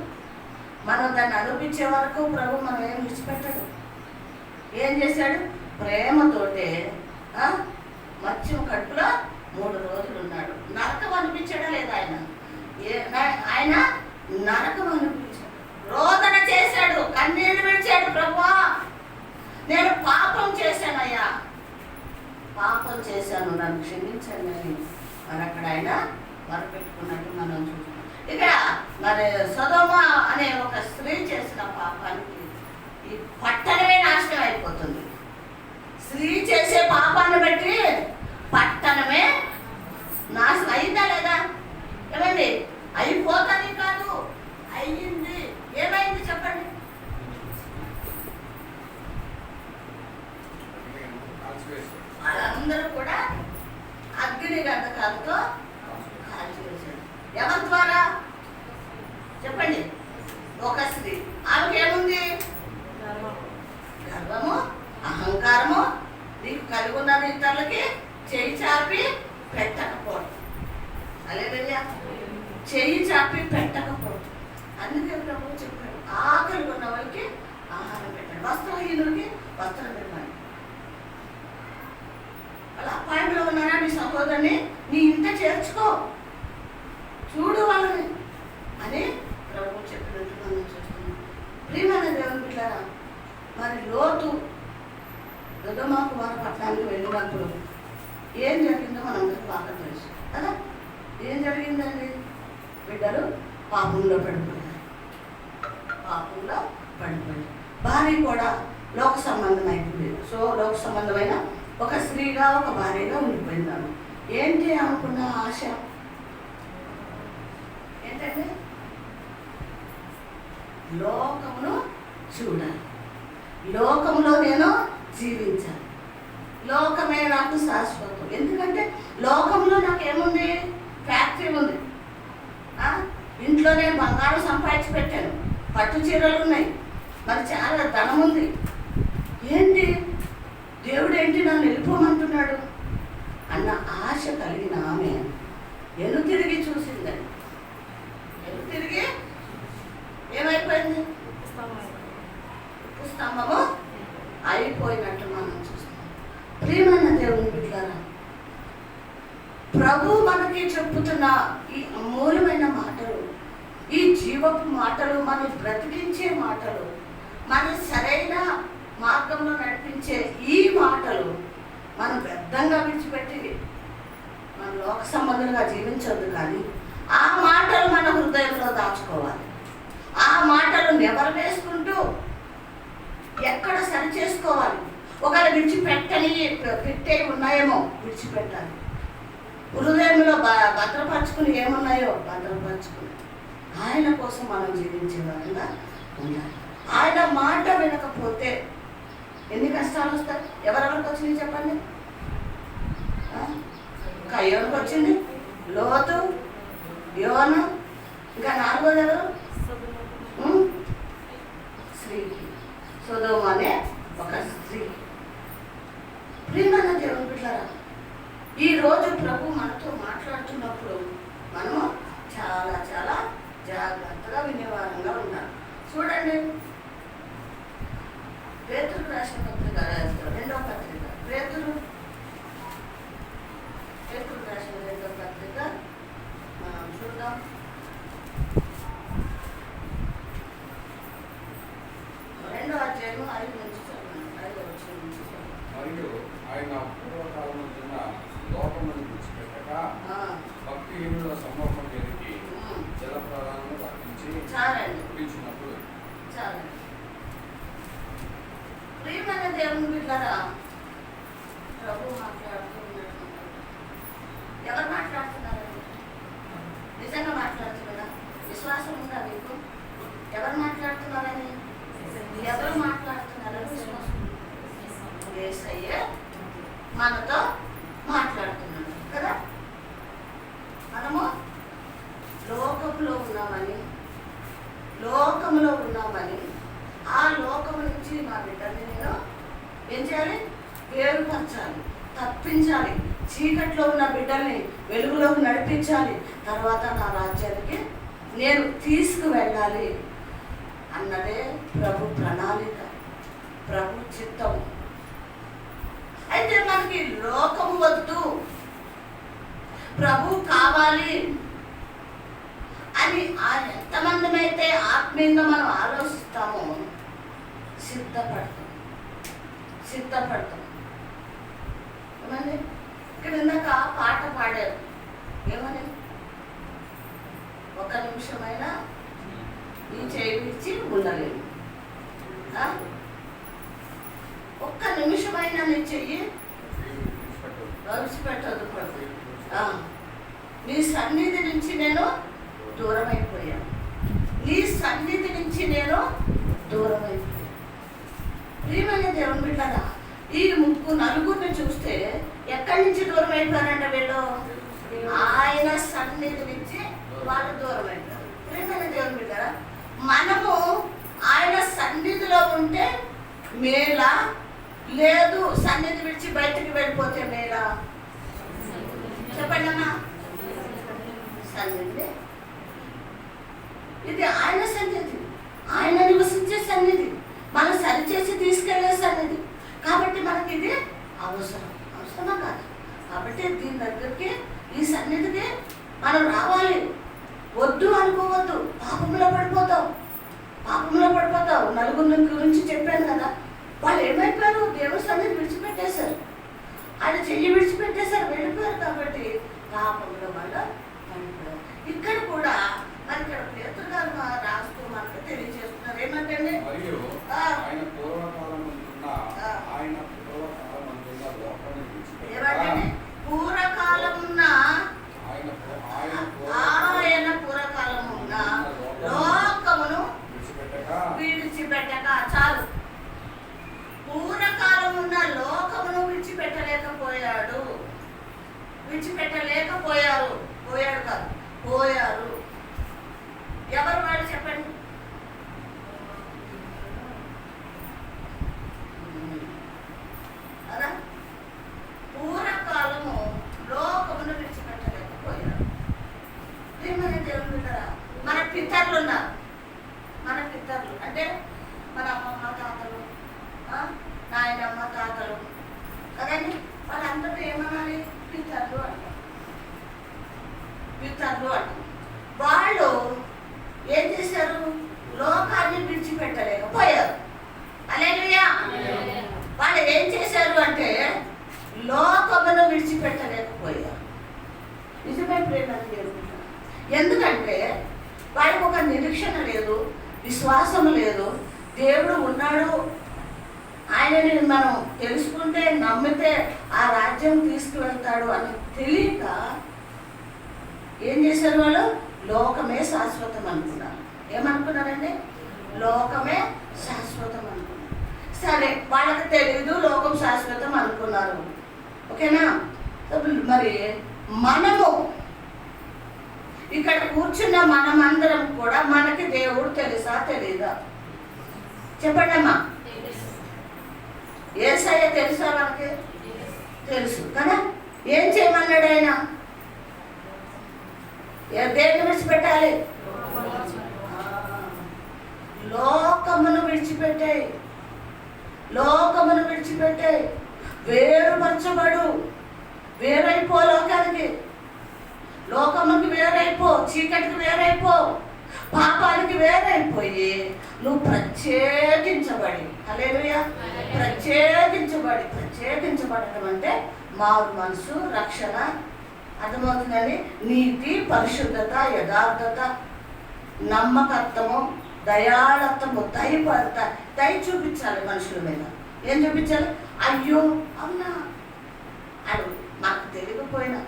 మనం దాన్ని అనిపించే వరకు ప్రభు మనం ఏం విడిచిపెట్టాడు. ఏం చేశాడు? ప్రేమతోటే మత్స్యం కడుపులో 3 రోజులు ఉన్నాడు. నరకం అనిపించాడా లేదా ఆయన? ఆయన నరకం అనిపించాడు. రోదన చేశాడు, కన్నీళ్లు విడిచాడు. ప్రభువా నేను పాపం చేశానయ్యా, పాపం చేశాను, నన్ను క్షమించండి అని మరి అక్కడ ఆయన మొరపెట్టుకున్నట్టు మనం చూస్తున్నాం. ఇక్కడ మరి సొదొమ అనే ఒక స్త్రీ చేసిన పాపానికి ఈ పట్టణమే నాశనం అయిపోతుంది. స్త్రీ చేసే పాపాన్ని బట్టి పట్టణమే నాశనం అయిందా లేదా? ఏమండి? అయిపోతుంది కాదు, అయ్యింది. ఏమైంది చెప్పండి? వాళ్ళందరూ కూడా అగ్ని గంధకాలతో కాల్చివేశారు. ఎవరి ద్వారా చెప్పండి? ఒక స్త్రీ. ఆమెకి ఏముంది? గర్వము, అహంకారము, నీకు కలిగి ఉన్న ఇతరులకి చేయి చాపి పెట్టకపోవడం. అలేదయ్యా, చేయి చాపి పెట్టకపోవడం. అందుకే ప్రభు చెప్పాడు, ఆకలి ఉన్న వాళ్ళకి ఆహారం పెట్టండి, వస్త్రహీనులకి వస్త్రం పెట్టండి. అలా అపాయంలో ఉన్నారా నీ సహోదరుని, నీ ఇంట చేర్చుకో, చూడు వాళ్ళని అని ప్రభు చెప్పినట్టు మనం చూస్తున్నాం. ప్రియమైన దేవుని బిడ్డలారా, మరి లోతు సొదొమ కుమార పట్టణానికి వెళ్ళినప్పుడు ఏం జరిగిందో మనందరికీ బాగా తెలుసు కదా. ఏం జరిగిందండి? బిడ్డలు పాపంలో పడిపోయారు, పాపంలో పడిపోయారు. భార్య కూడా లోక సంబంధం అయిపోయింది. సో లోక సంబంధమైన ఒక స్త్రీగా, ఒక భార్యగా ఉండిపోయిందాను. ఏంటి అనుకున్న ఆశ ఏంటంటే లోకమును చూడాలి, లోకంలో నేను జీవించాలి, లోకమే నాకు శాశ్వతం. ఎందుకంటే లోకంలో నాకు ఏముంది? ఫ్యాక్టరీ ఉంది, ఇంట్లో నేను బంగారం సంపాదించి పెట్టాను, పట్టు చీరలు ఉన్నాయి, మరి చాలా ధనం ఉంది. ఏంటి దేవుడు ఏంటి నన్ను వెళ్ళిపోమంటున్నాడు అన్న ఆశ కలిగిన ఆమె తిరిగి చూసిందని. తిరిగి ఏమైపోయింది? ఉప్పు స్తంభము అయిపోయినట్టు మనం చూస్తాం. ప్రియమైన దేవుని బిడ్డలారా, ప్రభు మనకి చెప్పుతున్న ఈ అమూల్యమైన మాటలు, ఈ జీవపు మాటలు, మన బ్రతికించే మాటలు, మన సరైన మార్గంలో నడిపించే ఈ మాటలు మనం వ్యర్థంగా విడిచిపెట్టి మన లోక సంబంధంగా జీవించొద్దు. కానీ ఆ మాటలు మన హృదయంలో దాచుకోవాలి. ఆ మాటలు నెవరు వేసుకుంటూ ఎక్కడ సరి చేసుకోవాలి. ఒకవేళ పెట్టే ఉన్నాయేమో విడిచిపెట్టాలి. హృదయంలో భద్రపరచుకుని ఏమున్నాయో భద్రపరచుకుని ఆయన కోసం మనం జీవించే విధంగా ఉండాలి. ఆయన మాట వినకపోతే ఎన్ని కష్టాలు వస్తాయి? ఎవరెవరికి వచ్చింది చెప్పండి? కయ్యోనికి వచ్చింది, లోతు, యోన, ఇంకా 4వది ఎవరు? స్త్రీకి, సొదొమ అనే ఒక స్త్రీ. ప్రియమైన దేవుని బిడ్డలారా, ఈరోజు ప్రభు మనతో మాట్లాడుతున్నప్పుడు మనము చాలా చాలా జాగ్రత్తగా వినేవారంగా ఉండాలి. చూడండి, పేతురు రాసిన పత్రిక 2వ పత్రిక, పేతురు రాసిన 2వ పత్రిక మనం చూద్దాం. 2వ అధ్యాయం 5 నుంచి చదవండి. 5వ వచనం నుంచి చదవండి.
మరియు ఆయన పూర్వకాలంలో లోకమును విడిచిపెట్టక భక్తిహీనుల సమూహం మీదకి జల ప్రధానం రక్షించి పుట్టించినప్పుడు
చాలండి. ప్రియమైన దేవుని బిడ్డలారా, ప్రభు మాట్లాడుతున్నాడు. ఎవరు మాట్లాడుతున్నారండి? నిజంగా మాట్లాడుతున్నారా? విశ్వాసం ఉందా మీకు? ఎవరు మాట్లాడుతున్నారని? ఎవరు మాట్లాడుతున్నారని విశ్వాసం? యేసయ్య మనతో మాట్లాడుతున్నాడు కదా. మనము లోకంలో ఉన్నామని ఆ లోకం నుంచి మా బిడ్డని నేను ఏం చేయాలి? వేరుపరచాలి, తప్పించాలి. చీకట్లో ఉన్న బిడ్డల్ని వెలుగులోకి నడిపించాలి. తర్వాత నా రాజ్యానికి నేను తీసుకువెళ్ళాలి. అన్నదే ప్రభు ప్రణాళిక, ప్రభు చిత్తం. అయితే మనకి లోకం వద్దు, ప్రభు కావాలి అని ఎంతమందిమైతే ఆత్మీయంగా మనం ఆలోచిస్తామో సిద్ధపడతాం. ఏమని ఇక్కడ ఇందాక పాట పాడారు, ఏమని? ఒక నిమిషమైనా ఈ చేయి విడిచి ఉండలేము, ఒక్క నిమిషమైనా నీ చెయ్యి విడిచిపెట్టదు ప్రభు. నీ సన్నిధి నుంచి నేను దూరం అయిపోయాను, నీ సన్నిధి నుంచి నేను దూరం అయిపోయాను. ప్రియమైన దేవుని బిడ్డలారా, ఈ నలుగురిని చూస్తే ఎక్కడి నుంచి దూరం అయిపోయారంట వీళ్ళు? ఆయన సన్నిధి నుంచి వాళ్ళు దూరం అయిపోయారు. ప్రియమైన దేవుని బిడ్డలారా, మనము ఆయన సన్నిధిలో ఉంటే మేలా, లేదు సన్నిధి విడిచి బయటికి వెళ్ళిపోతే మేలా? చెప్పండి అమ్మా. సన్నిధి ఇది ఆయన సన్నిధి, ఆయన నివసించే సన్నిధి, మనం సరిచేసి తీసుకెళ్లే సన్నిధి. కాబట్టి మనకి ఇది అవసరమా కాదు? కాబట్టి దీని దగ్గరికి, ఈ సన్నిధికి మనం రావాలి. వద్దు అనుకోవద్దు, పాపంలో పడిపోతావు. నలుగురి గురించి చెప్పాను కదా, వాళ్ళు ఏమైపోయారు? దేవుని సన్నిధి విడిచిపెట్టేశారు, ఆయన చెయ్యి విడిచిపెట్టేశారు, వెళ్ళిపోయారు. కాబట్టి పాపంలో వాళ్ళు పడిపోయారు. ఇక్కడ కూడా మరి ఇక్కడ పేతురు గారు రాస్తూ మనకు తెలియజేస్తున్నారు ఏమంటే, పూర్వకాలమున్న ఆయన పూర్వకాలమున్న లోకమును విడిచిపెట్టక, చాలు, పూర్వకాలమున్న లోకమును విడిచిపెట్టలేకపోయారు. పోయారు. ఎవరు వాళ్ళు చెప్పండి? అదా, పూర్వకాలము లోకమును విడిచిపెట్టలేకపోయారు. ఏమని దేవుని బిడ్డలారా, మన పితరులు ఉన్నారు. మన పితరులు అంటే మన అమ్మమ్మ తాతలు, నాయనమ్మ తాతలు కదండి, వాళ్ళందరూ ఏమనాలి? పితరులు అంటారు. వాళ్ళు ఏం చేశారు? లోకాన్ని విడిచిపెట్టలేకపోయారు. హల్లెలూయా. వాళ్ళు ఏం చేశారు అంటే లోకమును విడిచిపెట్టలేకపోయారు. నిజమే ప్రేమని జరుగుతుంది. ఎందుకంటే వాళ్ళకి ఒక నిరీక్షణ లేదు, విశ్వాసం లేదు. దేవుడు ఉన్నాడు, ఆయనని మనం తెలుసుకుంటే, నమ్మితే ఆ రాజ్యం తీసుకువెళ్తాడు అని తెలియక ఏం చేశారు? వాళ్ళు లోకమే శాశ్వతం అనుకున్నారు. ఏమనుకున్నారండి? లోకమే శాశ్వతం అనుకున్నారు. సరే, వాళ్ళకి తెలియదు లోకం శాశ్వతం అనుకున్నారు, ఓకేనా? మరి మనము ఇక్కడ కూర్చున్న మనమందరం కూడా మనకి దేవుడు తెలుసా తెలీదా? చెప్పండి అమ్మా. యేసయ్య తెలుసా? మనకి తెలుసు కదా. ఏం చేయమన్నాడు ఆయన? దేన్ని విడిచిపెట్టాలి? లోకమును విడిచిపెట్టాయి. వేరుపరచబడు, వేరైపో, లోకముకి వేరైపో, చీకటికి వేరైపో, పాపానికి వేరైపోయి నువ్వు ప్రత్యేకించబడి, హల్లెలూయా, ప్రత్యేకించబడటం అంటే మారు మనసు, రక్షణ, అర్థమవుతుందండి. నీతి, పరిశుద్ధత, యథార్థత, నమ్మకత్వము, దయాళత్వము, దయ చూపించాలి మనుషుల మీద. ఏం చూపించాలి? అయ్యో అవునా, అది మాకు తెలియకపోయినా,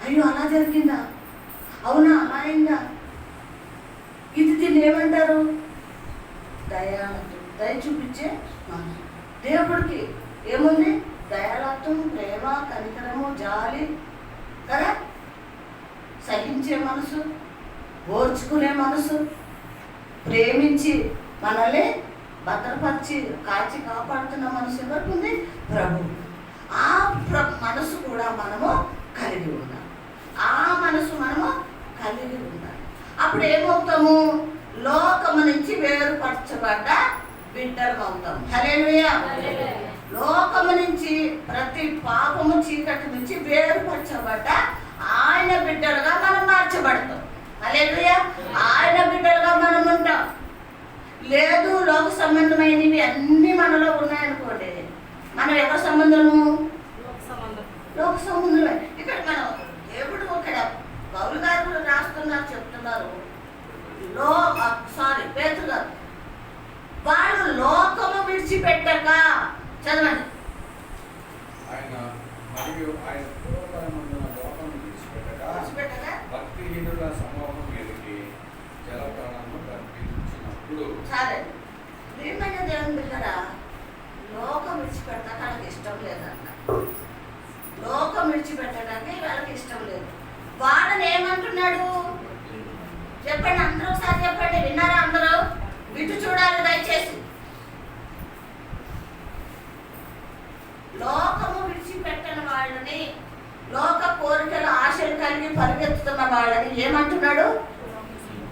అయ్యో అలా జరిగిందా, అవునా అలా అయిందా, ఇది దీన్ని ఏమంటారు? దయాళత్వం, దయ చూపించే మనసు. దేవుడికి ఏముంది? దయాళత్వం, ప్రేమ, కనికరము, జాలి కదా, సహించే మనసు, ఓర్చుకునే మనసు, ప్రేమించి మనల్ని భద్రపరిచి కాచి కాపాడుతున్న మనసు ఎవరికి ఉంది? ప్రభు. ఆ మనసు కూడా మనము కలిగి ఉండాలి. అప్పుడు ఏమవుతాము? లోకము నుంచి వేరుపరచబడ్డ బిడ్డలు అవుతాం. హల్లెలూయా. లోకము నుంచి ప్రతి పాపము చీకటి నుంచి వేరుపరచబడ్డ ఆయన బిడ్డలుగా మనం మార్చబడతాం. హల్లెలూయా. ఆయన బిడ్డలుగా మనం ఉంటాం. లేదు లోక సంబంధమైనవి అన్నీ మనలో ఉన్నాయనుకోండి, మనం ఎవరి సంబంధము? లోక సంబంధమే. ఇక్కడ మనం దేవుడు ఇక్కడ పౌలు గారు రాస్తున్నారు, చెప్తున్నారు. పేతురు గారు వాళ్ళు లోకము విడిచిపెట్టక, చదవండి.
ఆయన మరియు ఆయన పూర్వకాలమందున లోకము విడిచిపెట్టక భక్తిహీనుల సమూహం మీదకి జలప్రాణము కల్పించినప్పుడు.
సరే, ప్రియమైన దేవుని బిడ్డరా, లోకం విడిచిపెట్టడానికి వాళ్ళకి ఇష్టం లేదన్న. లోకం విడిచిపెట్టడానికి వాళ్ళకి ఇష్టం లేదు. వాళ్ళని ఏమంటున్నాడు చెప్పండి, అందరూ ఒకసారి చెప్పండి. విన్నారా అందరూ? ఇటు చూడాలి దయచేసి. లోకము విడిచిపెట్టని వాళ్ళని, లోక కోరికలు ఆశలు కలిగి పరిగెత్తుతున్న వాళ్ళని ఏమంటున్నాడు?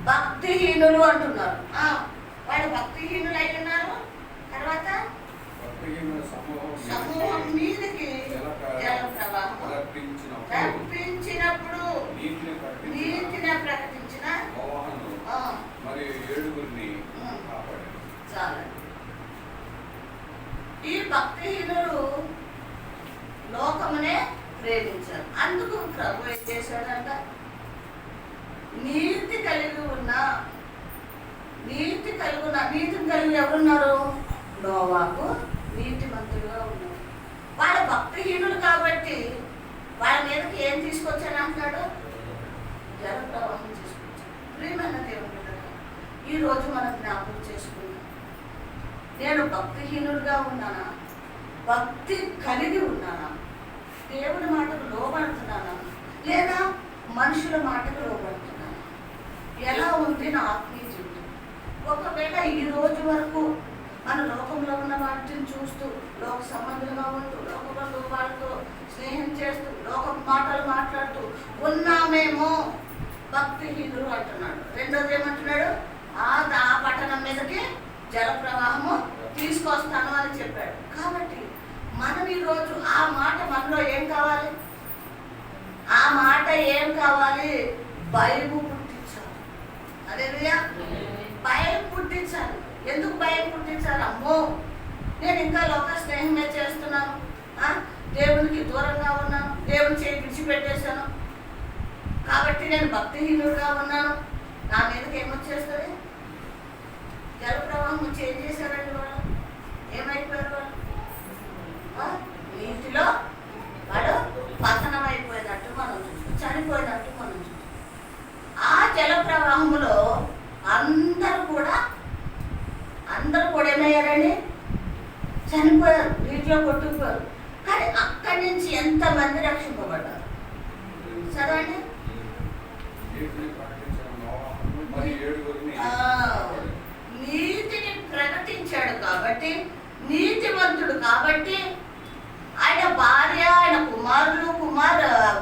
భక్తిహీనులు అంటున్నారు. వాళ్ళు భక్తిహీనులు అయి ఉన్నారు. తర్వాత సమూహం మీదకి జల ప్రవాహం రప్పించినప్పుడు నీతిని ప్రకటించిన చాలా. ఈ భక్తిహీనులు లోకమునే ప్రేమించారు. అందుకు ప్రభు ఏం చేశాడంట? నీతిని కలిగి ఎవరున్నారు? నోవాహు నీతిమంతులుగా ఉన్నారు. వాళ్ళ భక్తిహీనులు కాబట్టి వాళ్ళ మీదకి ఏం తీసుకొచ్చాను అంటున్నాడు? జల ప్రవాహం తీసుకొచ్చాడు. ప్రియమైన దేవుడు, ఈరోజు మనం జ్ఞాపకం చేసుకున్నాం. నేను భక్తిహీనుడిగా ఉన్నానా? భక్తి కలిగి ఉన్నానా? దేవుడి మాటకు లోబడుతున్నానా? లేదా మనుషుల మాటకు లోబడుతున్నానా? ఎలా ఉంది నా ఆత్మీయ జీవితం? ఒకవేళ ఈ రోజు వరకు మన లోకంలో ఉన్న వాటిని చూస్తూ, లోక సంబంధులుగా ఉంటూ, లోకంలో వాళ్ళతో స్నేహం చేస్తూ, లోక మాటలు మాట్లాడుతూ ఉన్నామేమో, భక్తిహీనులు అంటున్నాడు. రెండోది ఏమంటున్నాడు? ఆ పట్టణం మీదకి జల ప్రవాహము తీసుకొస్తాను అని చెప్పాడు. కాబట్టి మనం ఈరోజు ఆ మాట మనలో ఏం కావాలి? ఆ మాట ఏం కావాలి? భయం పుట్టించాలి. హల్లెలూయా. భయం పుట్టించాలి. ఎందుకు భయం పుట్టించాలి? అమ్మో, నేను ఇంకా లోక స్నేహమే చేస్తున్నాను, దేవునికి దూరంగా ఉన్నాను, దేవుని చేయి విడిచిపెట్టేశాను, కాబట్టి నేను భక్తిహీనుడుగా ఉన్నాను. నా మీదకి ఏమొచ్చేస్తుంది? జల ప్రవాహం వచ్చి ఏం చేశారండి వాళ్ళు? ఏమైపోయారు వాళ్ళు? నీటిలో వాడు పతనం అయిపోయినట్టు మనం చూస్తాం, చనిపోయినట్టు మనం చూస్తాం. ఆ జల ప్రవాహంలో అందరూ కూడా ఏమయ్యారండి? చనిపోయారు, నీటిలో కొట్టుకుపోయారు. కానీ అక్కడి నుంచి ఎంతమంది రక్షింపబడ్డారు? చదవండి. నీతిని ప్రకటించాడు కాబట్టి, నీతివంతుడు కాబట్టి, ఆయన భార్య, ఆయన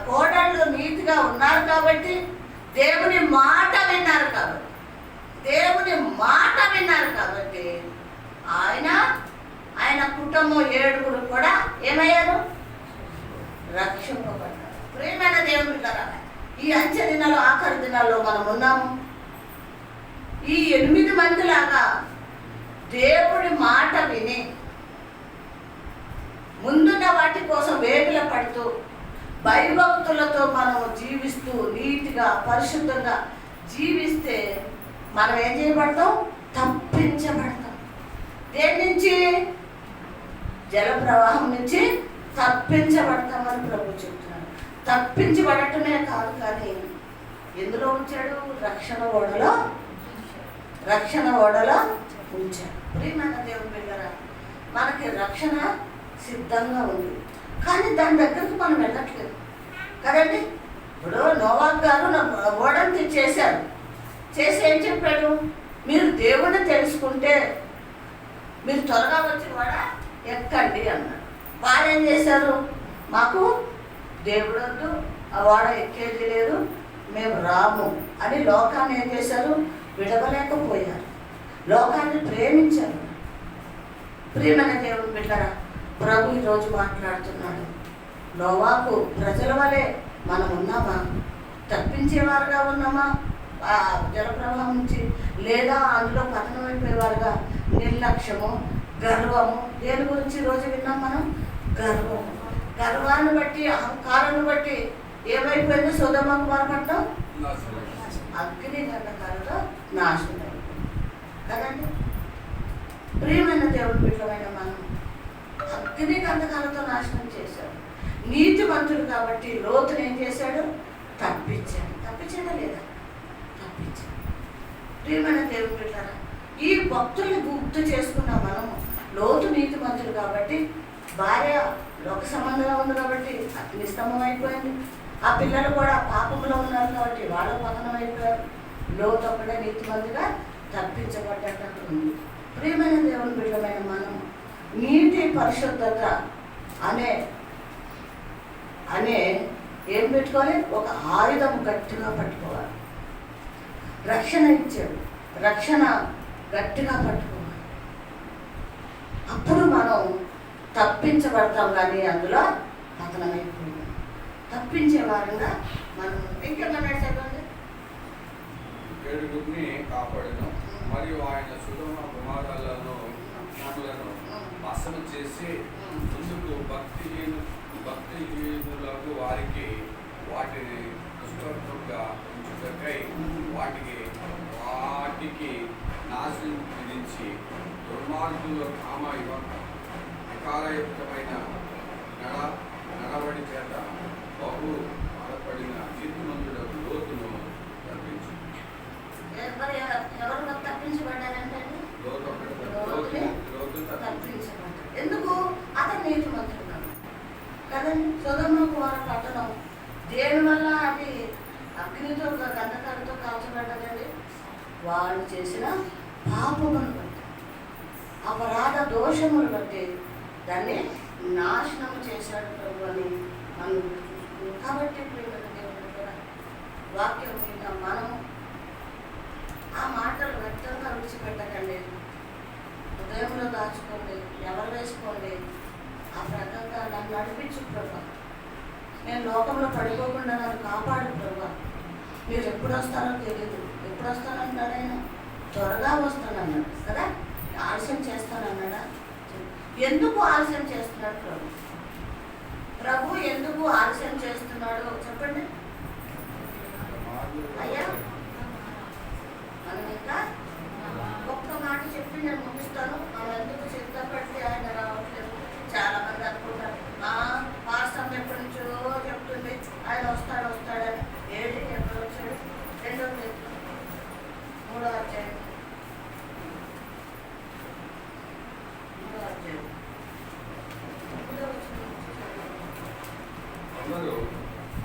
కోడళ్ళు నీతిగా ఉన్నారు కాబట్టి, దేవుని మాట విన్నారు కాబట్టి ఆయన కుటుంబం 7 కూడా ఏమయ్యారు? రక్షింపబడ్డారు. ప్రియమైన దేవుని కదా, ఈ అంచె దినాలు, ఆఖరి దినాల్లో మనం ఉన్నాము. ఈ 8 మందిలాగా దేవుడి మాట విని ముందున్న వాటి కోసం వేగుల పడుతూ, భయభక్తులతో మనం జీవిస్తూ, నీతిగా పరిశుద్ధంగా జీవిస్తే మనం ఏం చేయబడతాం? తప్పించబడతాం. దేని నుంచి? జల ప్రవాహం నుంచి తప్పించబడతామని ప్రభు చెప్తున్నాడు. తప్పించబడటమే కాదు, కానీ ఎందులో ఉంచాడు? రక్షణ ఓడలో ఉంచాడు. ప్రియమైన దేవుని బిడ్డలారా, మనకి రక్షణ సిద్ధంగా ఉంది, కానీ దాని దగ్గరకు మనం వెళ్ళట్లేదు కదండి. ఇప్పుడు నోవాహు గారు ఓడని చేశారు. చేసి ఏం చెప్పాడు? మీరు దేవుణ్ణి తెలుసుకుంటే మీరు త్వరగా వచ్చి ఓడ ఎక్కండి అన్నాడు. వారు ఏం చేశారు? మాకు దేవుడు వద్దు, ఆ ఓడ ఎక్కేది లేదు, మేము రాము అని లోకాన్ని ఏం చేశారు? విడవలేకపోయారు, లోకాన్ని ప్రేమించారు. ప్రియమైన దేవుని బిడ్డరా, ప్రభు ఈరోజు మాట్లాడుతున్నాడు. నోవాకు ప్రజల వలె మనం ఉన్నామా? తప్పించేవారుగా ఉన్నామా ఆ జలప్రవాహం నుంచి? లేదా అందులో పతనమైపోయేవారుగా? నిర్లక్ష్యము, గర్వము. దేని గురించి ఈరోజు విన్నాం మనం? గర్వము. గర్వాన్ని బట్టి, అహంకారాన్ని బట్టి ఏమైపోయింది? సొదొమ గొమొర్రా పట్టణం అగ్ని గంధకాలతో నాశనం అయిపోయింది కదండి. ప్రియమైన దేవుని బిడ్డలమైన మనం అగ్ని గంధకాలతో నాశనం చేశాడు. నీతిమంతుడు కాబట్టి లోతుని ఏం చేశాడు? తప్పించాడు. తప్పించాడా లేదా? తప్పించాడు. ప్రియమైన దేవుని బిడ్డలారా, ఈ భక్తుల్ని గుర్తు చేసుకున్న మనము లోతు నీతిమంతుడు కాబట్టి, భార్య లోక సంబంధంగా ఉంది కాబట్టి అగ్ని స్తంభం అయిపోయింది. ఆ పిల్లలు కూడా పాపంలో ఉన్నారు కాబట్టి వాళ్ళ పతనం అయిపోయారు. లోతు ఒక్కడే నీతిమంతుగా తప్పించబడ్డట్టు ఉంది. ప్రియమైన దేవుని బిడ్డమైన మనం నీతి పరిశుద్ధత అనే అనే ఏం పెట్టుకోవాలి? ఒక ఆయుధం గట్టిగా పట్టుకోవాలి. రక్షణ ఇచ్చాడు, రక్షణ గట్టిగా పట్టుకోవాలి. అప్పుడు మనం తప్పించబడతాం. కానీ అందులో పతనమైపోయాం. తప్పించే వారంగా మనం ఇంకేమన్నా చదవండి.
7 కాపాడను, మరియు ఆయన సొదొమ గొమొర్రాలను నాశనం చేసి ముందుకు భక్తిహీనులకు వారికి వాటిని దుష్టత్వంగా ఉంచుటకై వాటికి నాశనం విధించి దుర్మార్గుల వికారయుక్తమైన నడవడి చేత బహు బాధపడిన నీతిమంతులకు లోతును తప్పించు.
ఎవరు తప్పించబడ్డారంటే తప్పించబడ్డారు. ఎందుకు? అతను నీతిమంతుడు కదండి. సొదొమ గొమొర్రా పట్టణం దేని వల్ల అది అగ్నితో గంధకాలతో కాల్చబడ్డదండి? వాళ్ళు చేసిన పాపమును బట్టి, అపరాధ దోషములు బట్టి దాన్ని నాశనం చేశాడు ప్రభు అని మనం చూసుకున్నాం. కాబట్టి ప్రియమైన దేవుని కూడా వాక్యం మీద మనము ఆ మాటలు వ్యక్తంగా విడిచిపెట్టకండి. హృదయంలో దాచుకోండి, ఎవరు వేసుకోండి. ఆ ప్రకారంగా నన్ను నడిపించు ప్రభా. నేను లోకంలో పడిపోకుండా నన్ను కాపాడు ప్రభా. మీరు ఎప్పుడు వస్తారో తెలియదు. ఎప్పుడు వస్తానంటున్నాడు ఆయన? త్వరగా వస్తానన్నాడు కదా. ఆలస్యం చేస్తానన్నాడా? ఎందుకు ఆలస్యం చేస్తున్నాడు ప్రభు? ప్రభు ఎందుకు ఆలస్యం చేస్తున్నాడు చెప్పండి అయ్యా. మనం ఇంకా ఒక్క మాట చెప్పి నేను ముగిస్తాను. మనం ఎందుకు సిద్ధపడితే ఆయన రావట్లేదు? చాలా మంది అనుకుంటారు పాస్తం ఎప్పటి నుంచో చెప్తుంది ఆయన వస్తాడని. ఏడు ఎప్పుడు వచ్చాడు? 2వ పేతురు 3వ అధ్యాయం 3వ అధ్యాయం.
అందరూ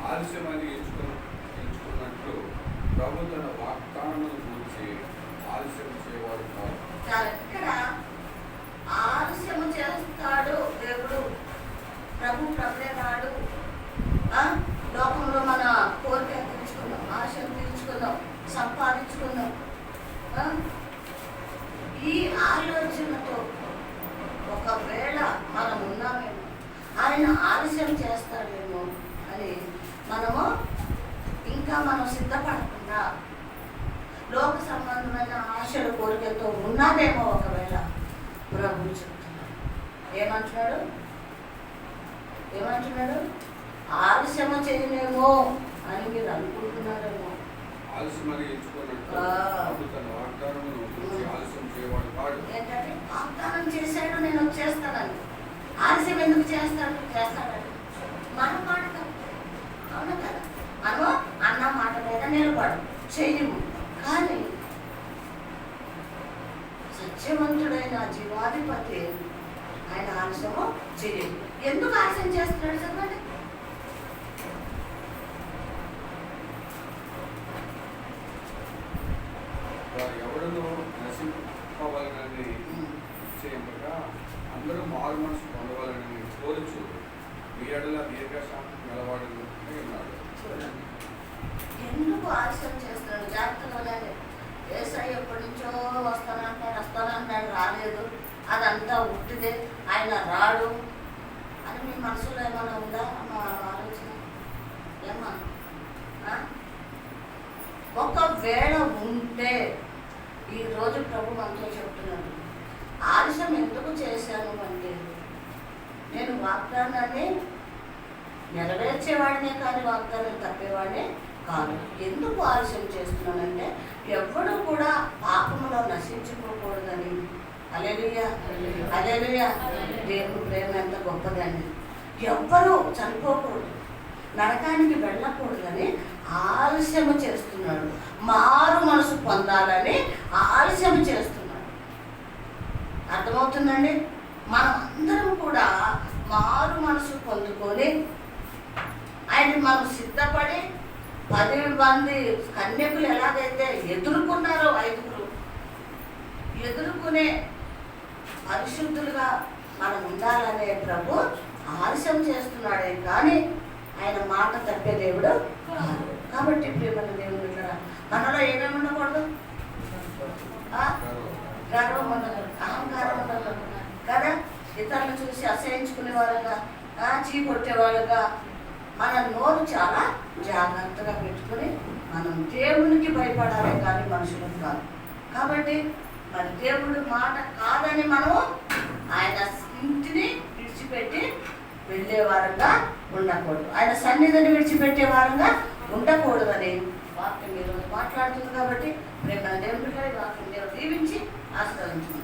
ఆలస్యమని ఎంచుకున్నట్లు ప్రభు తన వాగ్దానమును గురించి ఆలస్యం చేయవాడు కాదు.
ఇక్కడ ఆలస్యము చేస్తాడు దేవుడు. ప్రభువే రాడు. లోకంలో మన కోరిక తీర్చుకున్నాం, ఆశలు తీర్చుకున్నాం, సంపాదించుకున్నాం. ఈ ఆలోచనతో ఒకవేళ మనం ఉన్నామేమో, ఆయన ఆలస్యం చేస్తాడేమో అని మనము ఇంకా మనం సిద్ధపడకుండా లోక సంబంధమైన ఆశలు కోరికలతో ఉన్నామేమో ఒకవేళ ప్రభు చెప్తున్నాడు. ఏమంటున్నాడు? ఆలస్యము చేయలేమో అని మీరు అనుకుంటున్నారేమో. ఏంటంటే వాగ్దానం చేశాడు నేను వచ్చేస్తానని. ఆలస్యం ఎందుకు చేస్తాడని మన మాట అవును కదా. మనం అన్న మాట మీద నిలబడు చెయ్యము. కానీ సత్యవంతుడైన జీవాధిపతి ఆయన ఆలస్యము చేయడు. ఎందుకు ఆలస్యం చేస్తున్నాడు చెప్పండి?
ఎవరిలో నశింపవాలని చేయగా అందరూ మారు మనసు పొందవాలని కోరుచు మీ ఎడల దీర్ఘశాంతం నిలబడని ఉన్నాడు.
ఎందుకు ఆలస్యం చేస్తున్నాడు? జాగ్రత్తగా యేసయ్య ఎప్పటి నుంచో వస్తానంటున్నాడు, రాలేదు, అదంతా ఉట్టిదే, ఆయన రాడు అని మీ మనసులో ఏమైనా ఉందా మా ఆలోచన? ఏమా ఒకవేళ ఉంటే ఈరోజు ప్రభు మనతో చెప్తున్నాడు, ఆలస్యం ఎందుకు చేశాను అంటే నేను వాగ్దానాన్ని నెరవేర్చేవాడినే కానీ వాగ్దానం తప్పేవాడినే కాదు. ఎందుకు ఆలస్యం చేస్తున్నానంటే ఎవ్వడూ కూడా పాపములో నశించుకోకూడదని. హల్లెలూయా, హల్లెలూయా. దేవుని ప్రేమ ఎంత గొప్పదండి. ఎవ్వరూ చనిపోకూడదు, నరకానికి వెళ్ళకూడదని ఆలస్యము చేస్తున్నాడు. మారు మనసు పొందాలని ఆలస్యం చేస్తున్నాడు. అర్థమవుతుందండి? మనం అందరం కూడా మారు మనసు పొందుకొని ఆయన మనం సిద్ధపడి 10 మంది కన్యకులు ఎలాగైతే ఎదుర్కొన్నారో 5 ఎదుర్కొనే పరిశుద్ధులుగా మనం ఉండాలనే ప్రభు ఆలస్యం చేస్తున్నాడే కానీ ఆయన మాట తప్పే దేవుడు కాదు. కాబట్టి ప్రియమైన దేవుడు ఇక్కడ మనలో ఏమేమి ఉండకూడదు? గర్వం ఉండకూడదు, అహంకారం ఉండకూడదు కదా. ఇతరులను చూసి అసహించుకునే వాళ్ళగా, చీకొట్టేవాళ్ళుగా మన నోరు చాలా జాగ్రత్తగా పెట్టుకుని మనం దేవునికి భయపడాలి కానీ మనుషులకు కాదు. కాబట్టి మరి దేవుడు మాట కాదని మనము ఆయన ఇంటిని విడిచిపెట్టి వెళ్ళే వారంగా ఉండకూడదు, ఆయన సన్నిధిని విడిచిపెట్టే వారంగా ఉండకూడదని వాక్యం ఈరోజు మాట్లాడుతుంది. కాబట్టి ప్రేమ దేవుడికి వాక్యం దేవుడు దీవించి ఆశీర్వదించుకుంటాం.